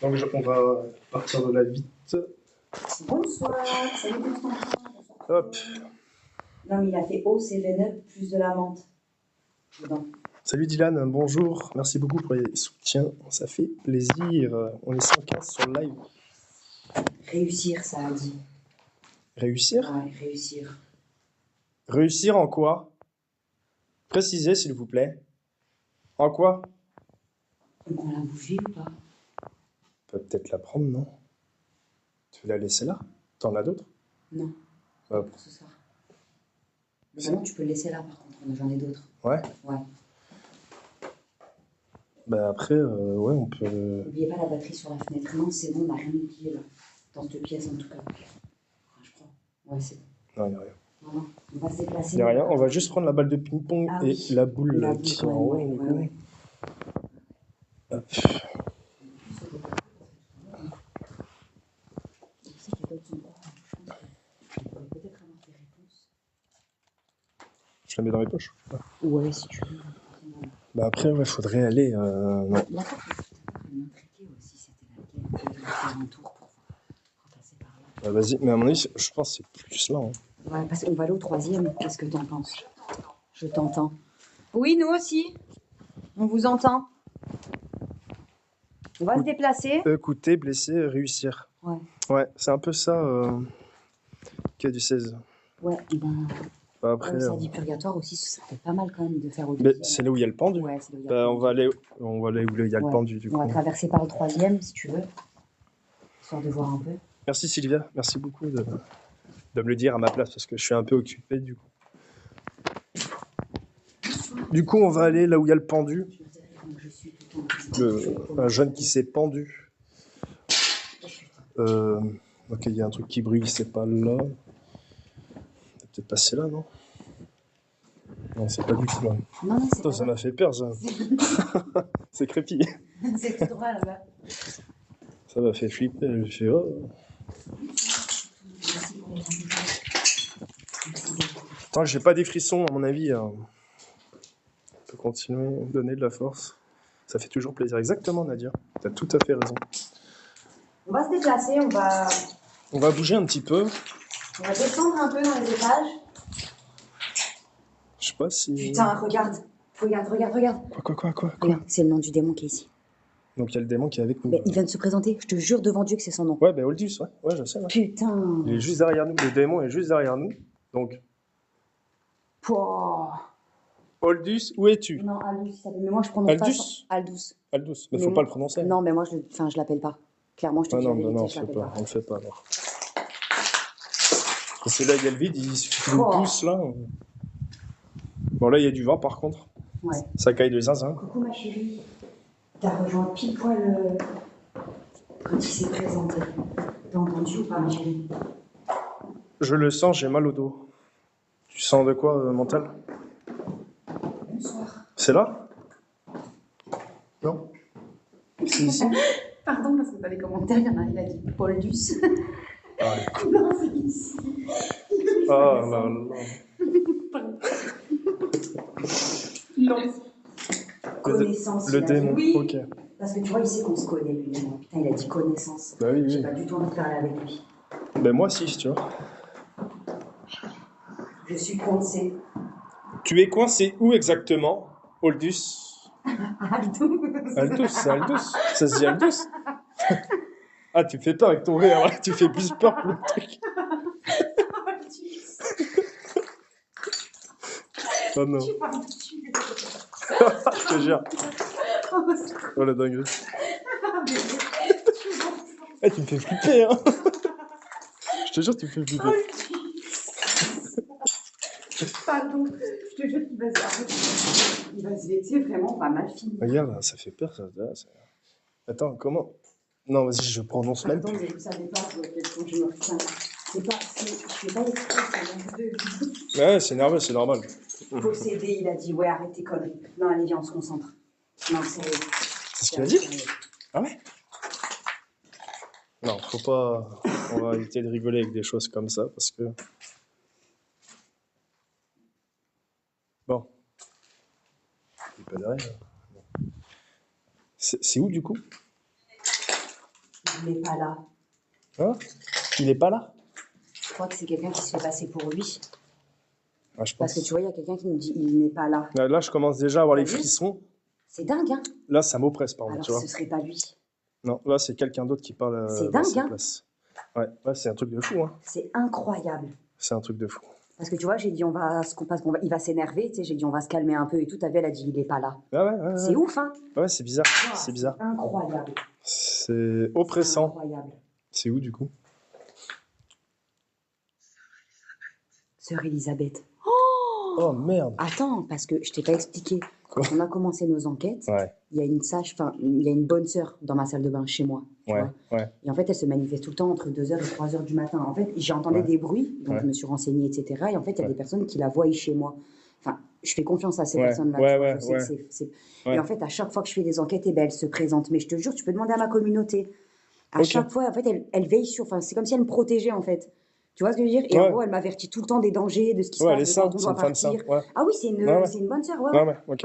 Donc, on va partir de là vite. Bonsoir, salut Constantin. Hop. Non mais il a fait eau, 7-Up, plus de la menthe. Dedans. Salut Dylan, bonjour. Merci beaucoup pour les soutiens. Ça fait plaisir. On est 115 sur le live. Réussir, ça a dit. Réussir? Ouais, réussir. Réussir en quoi? Précisez, s'il vous plaît. En quoi? On prend la bougie ou pas? On peut peut-être la prendre, non? Tu veux la laisser là? T'en as d'autres? Non. Bah, Pour ce soir. Mais non, tu peux le laisser là par contre, j'en ai d'autres. ouais? Ouais. Bah après, ouais, on peut... N'oubliez pas la batterie sur la fenêtre. Non, c'est bon, on n'a rien oublié là. Dans cette pièce en tout cas. Enfin, je crois. Ouais, c'est bon. Non, il n'y a rien. Non, non, on va se déplacer. Il n'y a rien. On va juste prendre la balle de ping-pong Ah et oui. la boule La qui est boule, en haut. ouais, ouais, ouais. Hop. Tu sais qu'il y a Je la mets dans mes poches. Ouais, si tu veux. Bah après, ouais, faudrait aller. Non. La porte est m'intriquer aussi, c'était laquelle. Je vais faire un tour pour repasser par là. Bah, vas-y, mais à mon avis, je pense que c'est plus là. Hein. Ouais, parce qu'on va aller au 3e. Qu'est-ce que t'en penses? Je t'entends. Oui, nous aussi. On vous entend. On va se déplacer. Écouter, blesser, réussir. Ouais. Ouais, c'est un peu ça qu'il y a du 16. Ouais, ben, Bah, après, ça dit purgatoire aussi, ça fait pas mal quand même de faire au mais 2e. c'est là où il y a le pendu. Ouais, c'est là où il y a Bah, le on pendu. va aller où il y a le Ouais. pendu, du On coup. va traverser par le 3e, si tu veux. Histoire de voir un peu. Merci Sylvia, merci beaucoup de me le dire à ma place, parce que je suis un peu occupé, du coup. Du coup, on va aller là où il y a le pendu. Je suis tout en Un jeune qui s'est pendu. Ok, il y a un truc qui brille, c'est pas là. C'est peut-être passé là, non? Non, c'est pas du tout là. Non, non, c'est Putain, pas ça vrai. m'a fait peur, ça. C'est crépi. C'est tout droit là-bas. Ça m'a fait flipper. Je fais, oh. Attends, j'ai pas des frissons, à mon avis. On peut continuer, donner de la force. Ça fait toujours plaisir. Exactement, Nadia. T'as tout à fait raison. On va se déplacer, On va bouger un petit peu. on va descendre un peu dans les étages. Je sais pas si... Putain, regarde. Regarde. Quoi? Regarde, c'est le nom du démon qui est ici. Donc il y a le démon qui est avec nous. Mais il vient de se présenter, je te jure devant Dieu que c'est son nom. Ouais, Oldus, ouais. Ouais, je sais. Ouais. Putain. Il est juste derrière nous. Le démon est juste derrière nous. Donc, Pouah. Oldus, où es-tu? Non, Aldous, il s'appelle. Mais moi je prononce pas Aldus son... Aldous. Aldous. Mais Mais faut moi- pas le prononcer. Non, mais moi je l'appelle pas. Clairement, je te Ah dis non, la vérité, non, je faut l'appelle pas. pas. On le fait pas alors. Parce que là, il y a le vide, il suffit que nous pousse là. Bon, là, il y a du vent par contre. Ouais. Ça caille de zinzin. Coucou ma chérie. T'as rejoint pile poil quand il s'est présenté. T'as entendu ou pas ma chérie? Je le sens, j'ai mal au dos. Tu sens de quoi, mental? Bonsoir. C'est là? Non? C'est ici? Pardon, parce que dans les commentaires, il y en a un, il a dit Poldus. Ah, les couilles. Non, c'est ici. Ah là là. Non. Connaissance. Le il a dit démon, oui. ok. Parce que tu vois, il sait qu'on se connaît, lui et moi. Putain, il a dit connaissance. Bah oui, J'ai oui. pas du tout envie de parler avec lui. Ben moi aussi, tu vois. Je suis coincée. Tu es coincé où exactement, Oldus? Aldous, c'est Aldous. Ça se dit Aldous. Ah, tu fais peur avec ton rire, là. Tu fais plus peur que le truc. Oh non. Je te jure. Oh la dinguerie. Eh, tu me fais flipper, hein. Je te jure, tu me fais flipper. Pardon, je te jure qu'il va se vexer vraiment pas mal fini. Regarde, là, ça fait peur, ça. Attends, comment? Non, vas-y, je prononce même Pardon, plus. mais vous savez pas à quel point je me retiens. Je fais pas l'exprès, c'est de Ouais, c'est nerveux, c'est normal. posséder. Il a dit ouais, arrête tes conneries. Non, allez, viens, on se concentre. Non, c'est. C'est ce qu'il a dit? Ah ouais? Non, faut pas. On va éviter de rigoler avec des choses comme ça parce que. Bon. Il est pas derrière. C'est où du coup? Il n'est pas là. Hein? Il est pas là? Je crois que c'est quelqu'un qui se fait passer pour lui. Ah, je pense. Parce que tu vois, il y a quelqu'un qui nous dit il n'est pas là. Là, je commence déjà à avoir les T'as vu? frissons. C'est dingue, hein? Là, ça m'oppresse, par contre, Alors tu vois. ce serait pas lui. Non, là, c'est quelqu'un d'autre qui parle C'est dans dingue, sa hein. place. Ouais, c'est un truc de fou, hein. C'est incroyable. C'est un truc de fou. Parce que tu vois, j'ai dit il va s'énerver, tu sais, j'ai dit on va se calmer un peu et tout. T'as vu, elle a dit il est pas là. Ah ouais. C'est ouf, hein? Ouais, c'est bizarre. Ouah, C'est bizarre. Incroyable. C'est oppressant. Incroyable. C'est où du coup? Sœur Elisabeth. Oh merde. Attends, parce que je t'ai pas expliqué. Quand Quoi? on a commencé nos enquêtes, Ouais, il y a il y a une bonne sœur dans ma salle de bain chez moi. Tu vois. ouais. Et en fait, elle se manifeste tout le temps entre 2h et 3h du matin. En fait, j'ai entendu Ouais. des bruits, donc Ouais. je me suis renseignée, etc. Et en fait, il y a Ouais. des personnes qui la voient chez moi. Enfin, je fais confiance à ces Ouais, personnes-là. ouais, tu vois, ouais, je sais que ouais. c'est. Ouais. Et en fait, à chaque fois que je fais des enquêtes, eh ben, elle se présente. Mais je te jure, tu peux demander à ma communauté. À Ok. chaque fois, en fait, elle veille sur. Enfin, c'est comme si elle me protégeait, en fait. Tu vois ce que je veux dire? Et Ouais. en gros, elle m'avertit tout le temps des dangers, de ce qui se Ouais, elle est passe, de quand sainte, on c'est doit une femme sainte. partir. Ouais. Ah oui, Ouais, ouais. c'est une bonne sœur, ouais, Ouais, ouais. ouais, ok.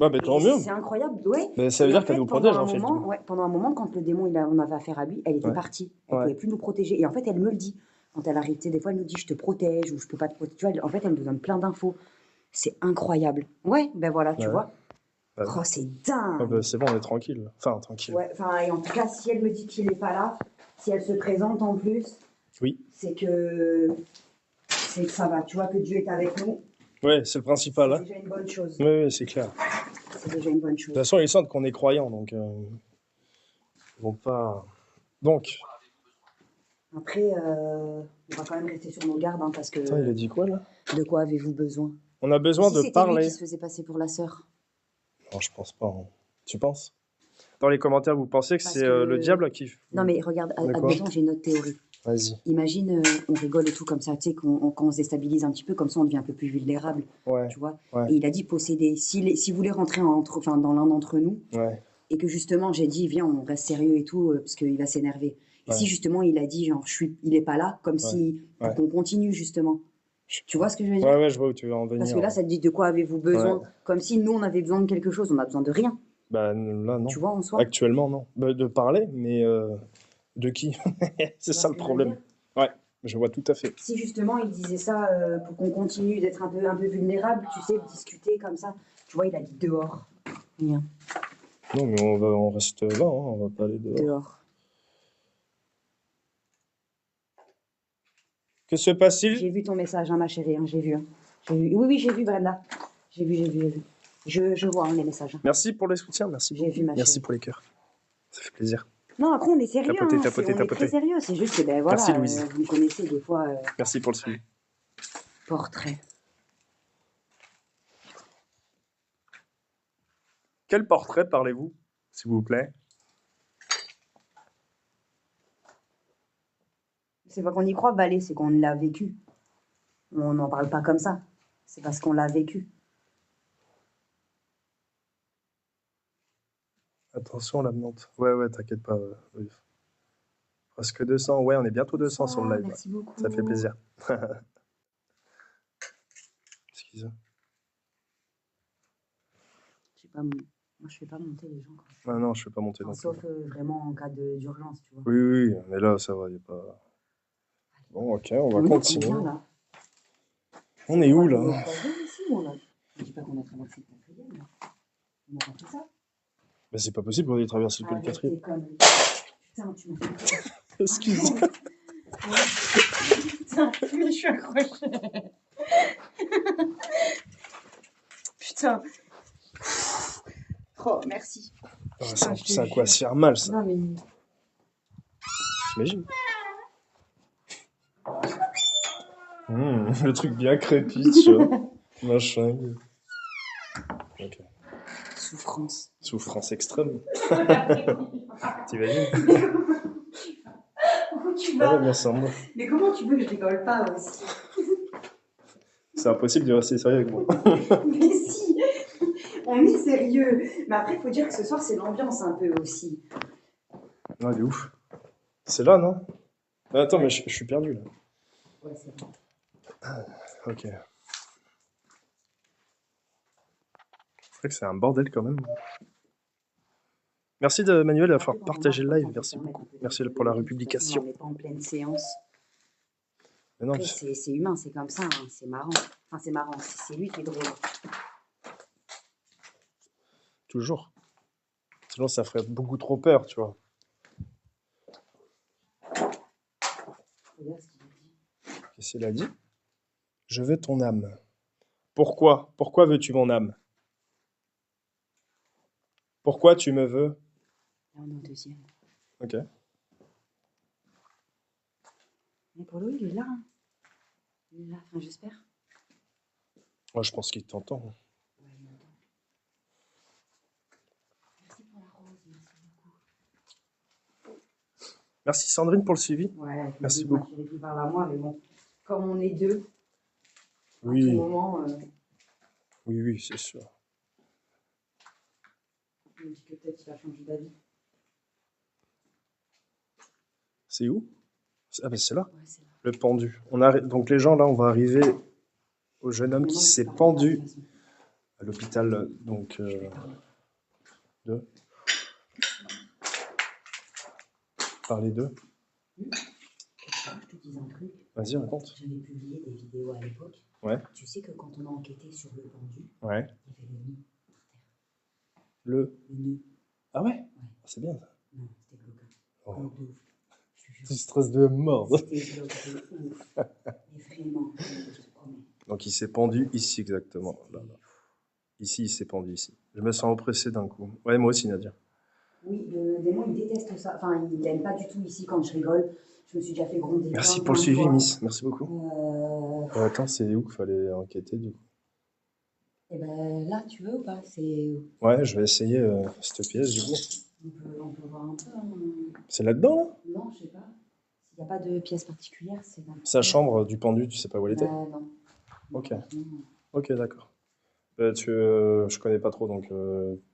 Ouais, bah tant Et mieux. c'est incroyable, ouais. Mais ça veut Et dire en qu'elle fait, nous protège, en fait. Du coup. pendant un moment, quand le démon, on avait affaire à lui, elle était Ouais. partie. Elle Ouais. pouvait plus nous protéger. Et en fait, elle me le dit. Quand elle arrive, tu sais, des fois, elle nous dit, je te protège ou je peux pas te protéger. Tu vois, en fait, elle nous donne plein d'infos. C'est incroyable. Ouais, ben voilà, tu Ouais. vois. Bah oui. Oh, c'est Ah dingue. bah, c'est bon, on est tranquille. Enfin, tranquille. Ouais, enfin, et en tout cas, si elle me dit qu'il n'est pas là, si elle se présente en plus, Oui. c'est que ça va. Tu vois que Dieu est avec nous. Ouais, c'est le principal. C'est Hein. déjà une bonne chose. Oui, c'est clair. C'est déjà une bonne De chose. toute façon, ils sentent qu'on est croyants, donc ils vont pas. Donc, Après, on va quand même rester sur nos gardes, hein, parce que attends, il a dit quoi là? de quoi avez-vous besoin? On a besoin Si de c'était lui parler. qui se faisait passer pour la sœur. Non, je pense pas. Hein. Tu penses? Dans les commentaires, vous pensez que Parce c'est que- le diable qui. Non, mais regarde, De quoi admettons, j'ai une autre théorie. Vas-y. Imagine, on rigole et tout comme ça, tu sais, quand on se déstabilise un petit peu, comme ça on devient un peu plus vulnérable, Ouais. tu vois. Ouais. Et il a dit posséder. S'il voulait rentrer dans l'un d'entre nous, Ouais. et que justement j'ai dit, viens, on reste sérieux et tout, parce qu'il va s'énerver. Et Ouais. si justement il a dit, genre, il est pas là, comme si, pour Ouais. qu'on continue justement. Tu vois ce que je veux dire? Ouais, ouais, je vois où tu veux en venir. Parce que là, ça te dit de quoi avez-vous besoin? Ouais. Comme si nous, on avait besoin de quelque chose, on a besoin de rien. Bah là, non. Tu vois, en soi. Actuellement, non. Bah, de parler, mais de qui? C'est ça le problème. Ouais, je vois tout à fait. Si justement il disait ça pour qu'on continue d'être un peu vulnérable, tu sais, discuter comme ça. Tu vois, il a dit dehors. Rien. Non, mais on reste là, hein, on va pas aller dehors. Dehors. Que se passe-t-il? J'ai vu ton message, hein, ma chérie, hein, j'ai vu, hein. Oui, oui, j'ai vu, Brenda. J'ai vu. Je vois hein, les messages. Hein. Merci pour les soutiens, merci J'ai beaucoup. vu, ma Merci chérie. pour les cœurs. Ça fait plaisir. Non, après, on est sérieux. Tapoter, hein, tapoter, on est tapoter. très sérieux. C'est juste que, ben voilà, Merci, Louise. vous me connaissez des fois. Merci pour le suivi. Portrait. Quel portrait parlez-vous, s'il vous plaît? C'est pas qu'on y croit, Valé, c'est qu'on l'a vécu. On n'en parle pas comme ça. C'est parce qu'on l'a vécu. Attention, la menthe. Ouais, t'inquiète pas. Oui. Presque 200. Ouais, on est bientôt 200 sur le live. Merci beaucoup. Ça fait plaisir. Excusez. Moi, je fais pas monter les gens. Quand Ah non, je fais pas monter enfin, non plus. sauf vraiment en cas d'urgence, tu vois. Oui, mais là, ça va, il a pas... Bon, ok, on va On est continuer. combien, là? On est où, On là? est troisième ici, ou on a... Je dis pas qu'on a traversé le quatrième, là. On a pas fait ça? Bah, c'est pas possible, on ait traversé que le Arrête quatrième. tes conneries. Putain, tu m'as fait... Excusez. Putain, mais je suis accrochée. Putain. Oh, merci. Ah, Putain, je te c'est à quoi jure. se faire mal, ça. Non, mais... T'imagines? Le truc bien crépite, tu vois. Machin. Ok. Souffrance. Souffrance extrême. T'imagines? Où tu Ah vas? ouais, bien sûr, moi. Mais comment tu veux que je rigole pas aussi? C'est impossible de rester sérieux avec moi. Mais si, on est sérieux. Mais après, il faut dire que ce soir, c'est l'ambiance un peu aussi. Non, il est ouf. C'est là, non? Ah, attends, mais je suis perdu, là. Ouais, c'est vrai. Ok. C'est vrai que c'est un bordel, quand même. Merci de Manuel d'avoir Après, quand on partagé le marche, live. on peut Merci se permettre beaucoup. un peu Merci de pour la rigoler. De toute façon, republication. on n'est pas en pleine séance. Mais non, Après, c'est humain, c'est comme ça, hein, c'est marrant. Enfin, c'est marrant, c'est lui qui est drôle. toujours. Sinon, ça ferait beaucoup trop peur, tu vois. Regarde ce qu'il a dit. Qu'est-ce qu'il a dit? Je veux ton âme. Pourquoi? Pourquoi veux-tu mon âme? Pourquoi tu me veux? Là, on est au deuxième. Ok. Mais pour lui, il est là. Hein. Il est là, enfin, j'espère. Moi, je pense qu'il t'entend. Ouais, il m'entend. Merci pour la rose, merci beaucoup. Merci Sandrine pour le suivi. Ouais, Merci beaucoup. beaucoup. Ma chérie qui parle à moi, mais bon, comme on est deux, à tout Oui, moment, oui, c'est sûr. je me dis que peut-être il va changer d'avis. C'est où? Ah ben c'est là. Ouais, c'est là. Le pendu. Donc les gens, là, on va arriver au jeune homme qui s'est pendu à l'hôpital donc de... Parler d'eux. Je te dis un truc. Vas-y, raconte. J'avais publié des vidéos à l'époque. Ouais. Tu sais que quand on a enquêté sur le pendu, Ouais. il y avait le nœud Le... par terre. Le nœud. Ah ouais, c'est bien ça. Non, c'était glauque. Oh. Glauque de ouf. Je te jure. Tu stresses de mort. C'était glauque de ouf. Mais vraiment, je te promets. Donc il s'est pendu ici exactement. Là, là. Ici, il s'est pendu ici. Je me sens oppressé d'un coup. Ouais, moi aussi, Nadia. Oui, le démon, il déteste ça. Enfin, il n'aime pas du tout ici quand je rigole. Je me suis déjà fait gronder. Merci plein pour le de suivi, fois. Miss. Merci beaucoup. Attends, c'est où qu'il fallait enquêter du coup? Et ben là, tu veux ou pas? C'est... Ouais, je vais essayer cette pièce du coup. On peut voir un peu. Hein. C'est là-dedans, là? Non, je sais pas. S'il n'y a pas de pièce particulière, c'est dans... Sa chambre du pendu, tu sais pas où elle était? Non. Ok. Non. Ok, d'accord. Je connais pas trop, donc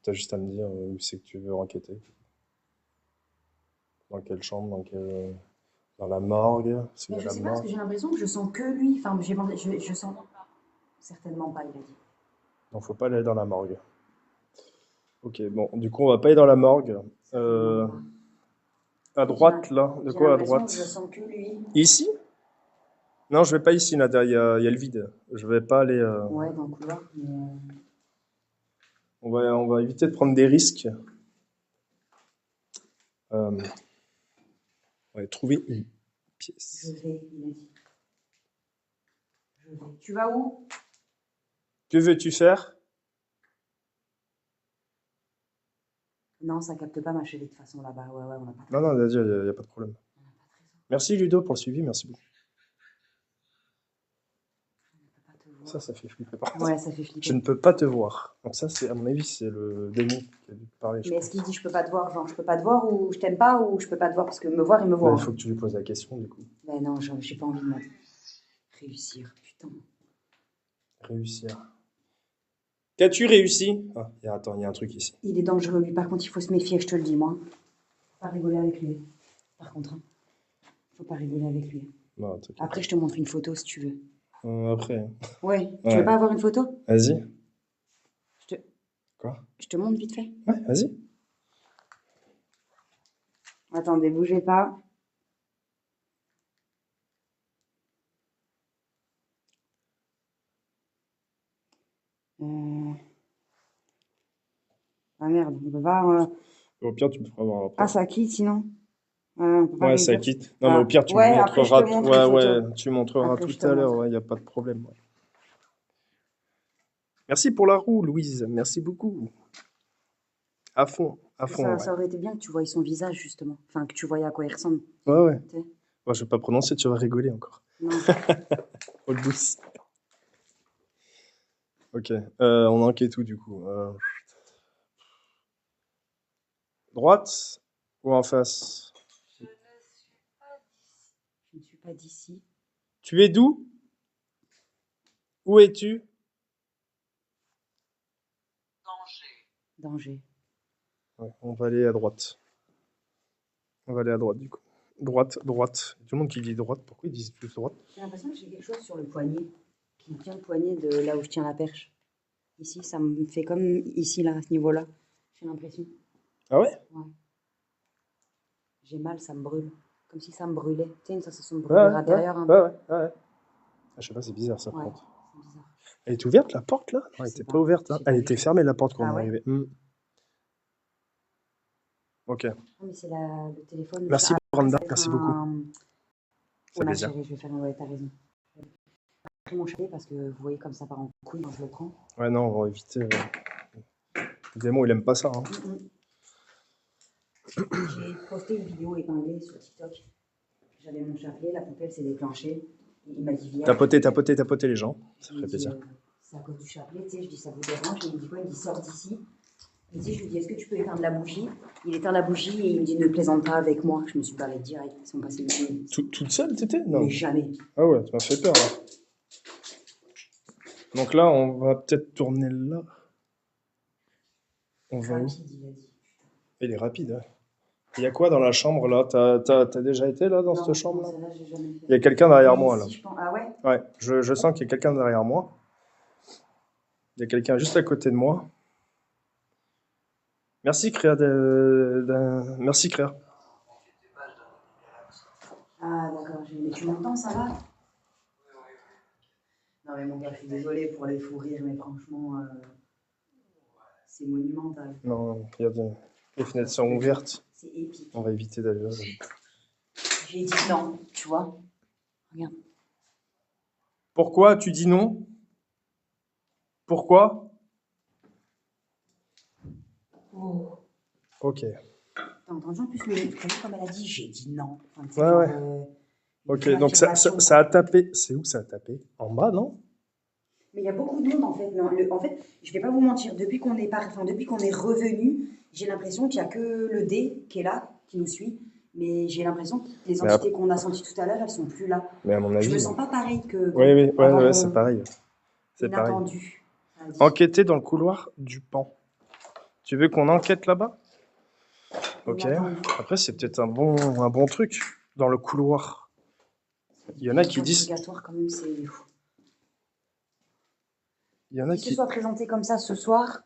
t'as juste à me dire où c'est que tu veux enquêter. Dans quelle chambre, dans la morgue? C'est Mais où je la sais pas, parce que morgue? j'ai l'impression que je sens que lui. Enfin, je sens... Certainement pas, il a dit. Non, faut pas aller dans la morgue. Ok, bon, du coup, on va pas aller dans la morgue. À droite, là. De quoi à droite? Je sens que lui. Ici? Non, je vais pas ici, Nadia, il y a le vide. Je vais pas aller... Ouais, dans le couloir. Mais... On va éviter de prendre des risques. On va trouver une pièce. Je vais, il a dit. Je vais. Tu vas où? Que veux-tu faire? Non, ça capte pas ma chérie de toute façon là-bas. Ouais, on n'a pas. Non, Nadia, il n'y a pas de problème. On n'a pas de raison. Merci Ludo pour le suivi, merci beaucoup. On peut pas te voir. Ça fait flipper. Par Ouais, ça fait flipper. Je ne peux pas te voir. Donc ça, c'est à mon avis, c'est le démon qui a dû te parler. Mais est-ce qu'il dit je peux pas te voir, genre je peux pas te voir ou je t'aime pas ou je peux pas te voir parce que me voir il me voit. Il faut que tu lui poses la question du coup. Mais non, j'ai pas envie de réussir, putain. Réussir. Qu'as-tu réussi? Attends, il y a un truc ici. Il est dangereux lui, par contre il faut se méfier, je te le dis moi. Faut pas rigoler avec lui. Par contre, hein. Faut pas rigoler avec lui. Non, t'inquiète. Après je te montre une photo si tu veux. Après. Ouais, tu Ouais. veux pas avoir une photo? Vas-y. Je te montre vite fait. Ouais, vas-y. Attendez, bougez pas. Ah merde, on peut pas. Au pire, tu me feras voir après. Ah, ça quitte sinon? On peut pas Ouais, ça réduire. quitte. Non, mais au pire, tu Ouais, me après, je te montreras. montre Ouais, une photo. ouais, tu montreras Après, je tout te à l'heure. montre. Ouais, il n'y a pas de problème. Ouais. Merci pour la roue, Louise. Merci beaucoup. À fond, Ça ouais. aurait été bien que tu voyais son visage, justement. Enfin, que tu voyais à quoi il ressemble. Ouais. Tu sais. Moi, je vais pas prononcer, tu vas rigoler encore. Non. Oh, douce. Ok, on enquête où du coup? Droite ou en face? Je ne suis pas d'ici. Tu es d'où? Où es-tu? Danger. Ouais, on va aller à droite. On va aller à droite du coup. Droite. Tout le monde qui dit droite, pourquoi ils disent plus droite? J'ai l'impression que j'ai quelque chose sur le poignet. Qui me tient le poignet de là où je tiens la perche. Ici, ça me fait comme ici, là, à ce niveau-là. J'ai l'impression. Ah ouais? Ouais. J'ai mal, ça me brûle. Comme si ça me brûlait. Tu sais, une sensation de brûlure intérieure. un peu. Ouais. Ah, je sais pas, c'est bizarre ça. Ouais, par contre. c'est bizarre. Elle est ouverte la porte là? Non, Je elle sais était pas. pas ouverte. Hein. J'ai pas Elle vu. était fermée la porte quand Ah on est ouais? arrivé. Ok. Ah, mais c'est le téléphone. Merci Ah, Branda, ça va être merci beaucoup. Oh, Ça ma fait plaisir. chérie, je vais faire. Ouais, t'as raison. J'ai pris mon chapelet parce que vous voyez comme ça part en couille quand je le prends. Ouais, non, on va éviter. Le démon, il aime pas ça. Hein. J'ai posté une vidéo épinglée sur TikTok. J'avais mon chapelet, la poupée s'est déclenchée. Il m'a dit viens. Tapoter les gens. Ça Je lui ferait dis, plaisir. c'est à cause du chapelet, tu sais, je dis ça vous dérange. Il me dit quoi? Il me dit sors d'ici. Et je lui dis est-ce que tu peux éteindre la bougie? Il éteint la bougie et il me dit ne plaisante pas avec moi. Je me suis barrée direct. Ils sont passés une minute. Toute seule, t'étais? Non. Mais jamais. Ah ouais, tu m'as fait peur là. Donc là, on va peut-être tourner là. On va où? Rapide, il a dit. Il est rapide. Hein. Il y a quoi dans la chambre là? T'as déjà été là dans Non, cette chambre là? celle-là, j'ai jamais fait. Il y a quelqu'un derrière Mais moi là. si, je pense- Ah ouais? Ouais, je sens qu'il y a quelqu'un derrière moi. Il y a quelqu'un juste à côté de moi. Merci Créa. Merci Créa. Ah d'accord, mais tu m'entends, ça va? Non mais mon gars, je suis désolée pour les fous rires, mais franchement, c'est monumental. Non, il y a les fenêtres sont ouvertes. C'est épique. On va éviter d'aller là. J'ai dit non, tu vois? Regarde. Pourquoi tu dis non? Pourquoi? Oh. Ok. T'as entendu en plus t'as vu comme elle a dit, j'ai dit non. Enfin, tu sais, Ouais, genre, ouais. Ok, une donc affirmation. ça a tapé. C'est où ça a tapé? En bas, non? Mais il y a beaucoup de monde en fait. Non, en fait, je vais pas vous mentir, depuis qu'on est depuis qu'on est revenu, j'ai l'impression qu'il y a que le D qui est là, qui nous suit. Mais j'ai l'impression que les Mais entités qu'on a senties tout à l'heure, elles sont plus là. Mais à mon Je me avis. sens pas pareil que Oui, oui, ouais, avant ouais, qu'on- c'est pareil. C'est pareil. inattendu. Elle a dit. Enquêter dans le couloir du pan. Tu veux qu'on enquête là-bas? Ok. Inattendu. Après, c'est peut-être un bon truc dans le couloir. Il y en a qui disent. Obligatoire quand même, c'est fou. Il y en a Qu'il se qui. soit présenté comme ça ce soir,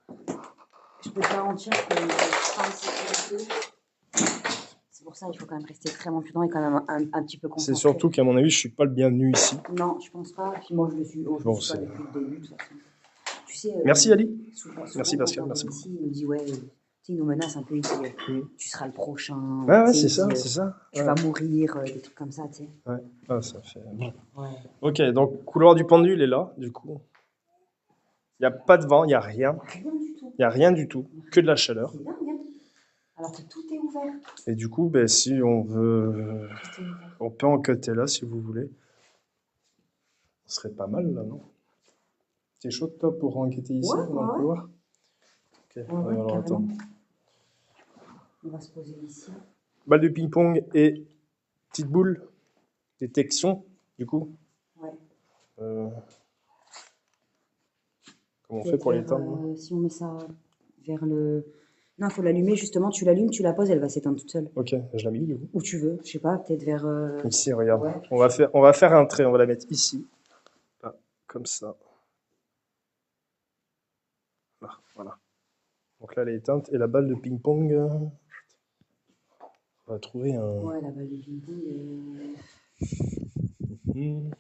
je peux te garantir que pas en sécurité. C'est pour ça qu'il faut quand même rester extrêmement prudent et quand même un petit peu concentré. C'est surtout qu'à mon avis, je suis pas le bienvenu ici. Non, je pense pas. Puis moi, je le suis. Je Bon, le suis pas c'est- depuis le début, de toute façon. Tu sais. Merci Ali. Souvent, Merci, quand Pascal, on merci vient ici, il nous dit ouais. Tu sais, il nous menace un peu. Il dit tu seras le prochain. Ouais, ouais, Tu sais, c'est ça, il dit, c'est ça. Tu Ouais. vas mourir, des trucs comme ça, tu sais. Ouais. Ah, ça fait. Bon. Ouais. Ok, donc couloir du pendule est là, du coup. Il n'y a pas de vent, il n'y a rien. Rien du tout. Il n'y a rien du tout, que de la chaleur. C'est dingue, hein. Alors que tout est ouvert. Et du coup, ben, si on veut. Tout est ouvert. On peut enquêter là si vous voulez. Ce serait pas mal là, non? T'es chaud toi pour enquêter ici, Ouais, dans le ouais. couloir? Ok, Ouais, alors carrément. attends. On va se poser ici. Balle de ping-pong et petite boule. Détection, du coup. Ouais. Comment on fait pour l'éteindre? Si on met ça vers le. Non, il faut l'allumer justement. Tu l'allumes, tu la poses, elle va s'éteindre toute seule. Ok, je la mets du coup. Où tu veux, je sais pas, peut-être vers. Ici, regarde. Ouais. On va faire un trait, on va la mettre ici. Là, comme ça. Là, voilà. Donc là, elle est éteinte. Et la balle de ping-pong, on va trouver un. Ouais, la balle de ping-pong. Hmm.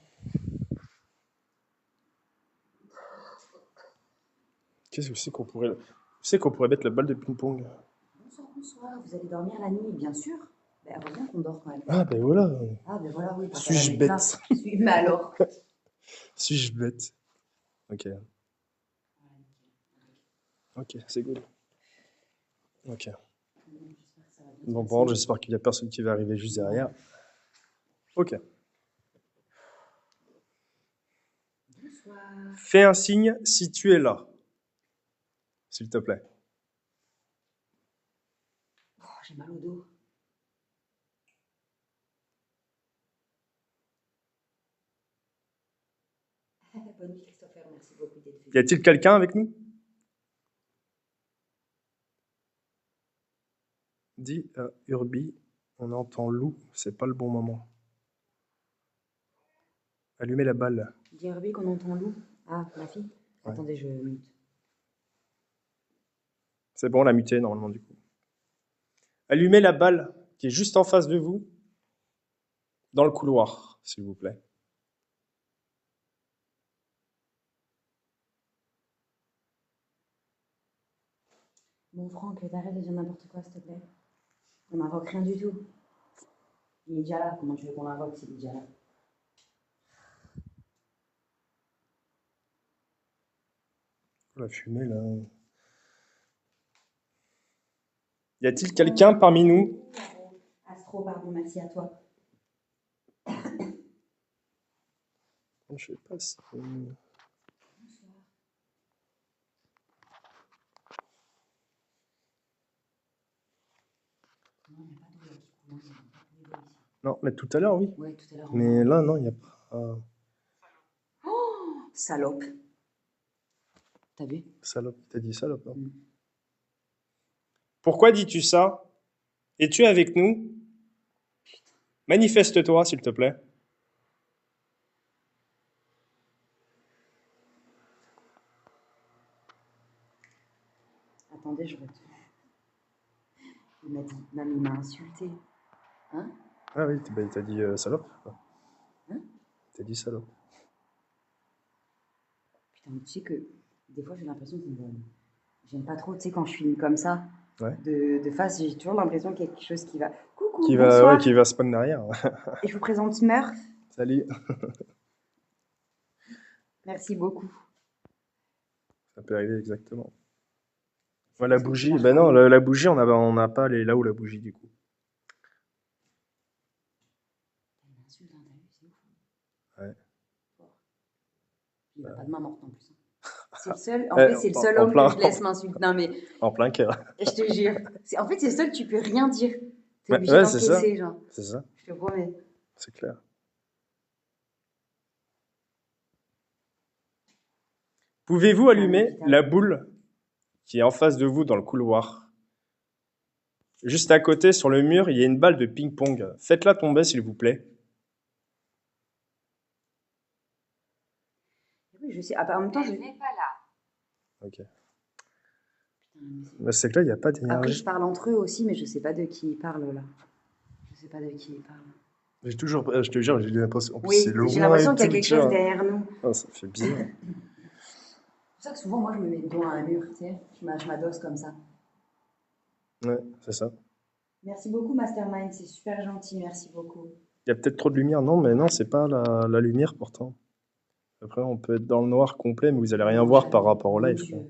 Qu'est-ce que c'est qu'on pourrait. Tu sais qu'on pourrait mettre la balle de ping-pong. Bonsoir, bonsoir. Vous allez dormir la nuit, bien sûr. Ben, heureusement qu'on dort quand même. Ah, ben voilà. Ah, ben voilà, oui. Suis-je bête bête? Mais alors. Suis-je bête? Ok. Ok, c'est good. Ok. Bon, bon, j'espère qu'il n'y a personne qui va arriver juste derrière. Ok. Bonsoir. Fais un signe si tu es là. S'il te plaît. Oh, j'ai mal au dos. Bonne nuit, Christopher. Merci beaucoup d'être venu. Y a-t-il quelqu'un avec nous? Dis à Urbi, on entend loup, c'est pas le bon moment. Allumez la balle. Dis Herbie qu'on entend loup. Ah, ma fille. Ouais. Attendez, je mute. C'est bon, on l'a muté normalement du coup. Allumez la balle qui est juste en face de vous, dans le couloir, s'il vous plaît. Bon, Franck, t'arrêtes de dire n'importe quoi, s'il te plaît. On n'invoque rien du tout. Il est déjà là. Comment tu veux qu'on l'invoque s'il est déjà là? La fumée là. Y a-t-il quelqu'un parmi nous? Astro, pardon, merci à toi. Je sais pas si. Non, mais tout à l'heure, oui. Ouais, tout à l'heure. Mais là, non, il n'y a pas. Salope. T'as vu? Salope, t'as dit salope, non? Mm. Pourquoi dis-tu ça? Es-tu avec nous? Manifeste-toi, s'il te plaît. Attendez, je retourne. Il m'a dit, non, mais il m'a insulté. Hein? Ah oui, t'as dit salope. Hein? T'as dit salope. Putain, mais tu sais que des fois j'ai l'impression qu'on me... J'aime pas trop, tu sais, quand je filme comme ça, Ouais. de face, j'ai toujours l'impression qu'il y a quelque chose qui va... Coucou, Qui va, bonsoir. ouais, qui va spawn derrière. Et je vous présente Smurf. Salut. Merci beaucoup. Ça peut arriver exactement. Ouais, la bougie, ben non, la bougie, on n'a pas les là où la bougie du coup. Il m'insulte, hein, t'as vu, c'est ouf. Ouais. Il n'a pas de main morte en plus. C'est le seul, en Ouais, fait, c'est le en- seul en homme plein- que je laisse m'insulter. Non, mais En plein cœur. je te jure. En fait, c'est le seul que tu peux rien dire. T'es Ouais, obligé ouais, c'est ça. d'encaisser, genre. C'est ça, Je te promets. c'est clair. Pouvez-vous allumer la boule qui est en face de vous dans le couloir? Juste à côté, sur le mur, il y a une balle de ping-pong. Faites-la tomber, s'il vous plaît. Oui, je sais. Ah, bah, en même temps, je... Elle n'est pas là. Ok. Putain, mais c'est- Mais c'est que là, il n'y a pas Après, d'énergie. je parle entre eux aussi, mais je sais pas de qui ils parlent là. Je sais pas de qui ils parlent. J'ai toujours, je te jure, j'ai l'impression. En plus, Oui, c'est loin j'ai l'impression et qu'il y a tout, quelque tu vois. chose derrière nous. Ah, ça fait bizarre. C'est pour ça que souvent, moi, je me mets le dos à un mur, tu sais. Je m'adosse comme ça. Ouais, c'est ça. Merci beaucoup, Mastermind. C'est super gentil. Merci beaucoup. Il y a peut-être trop de lumière. Non, mais non, c'est pas la lumière pourtant. Après, on peut être dans le noir complet, mais vous allez rien Non, voir jamais. par rapport au Mon live. Dieu. Quoi.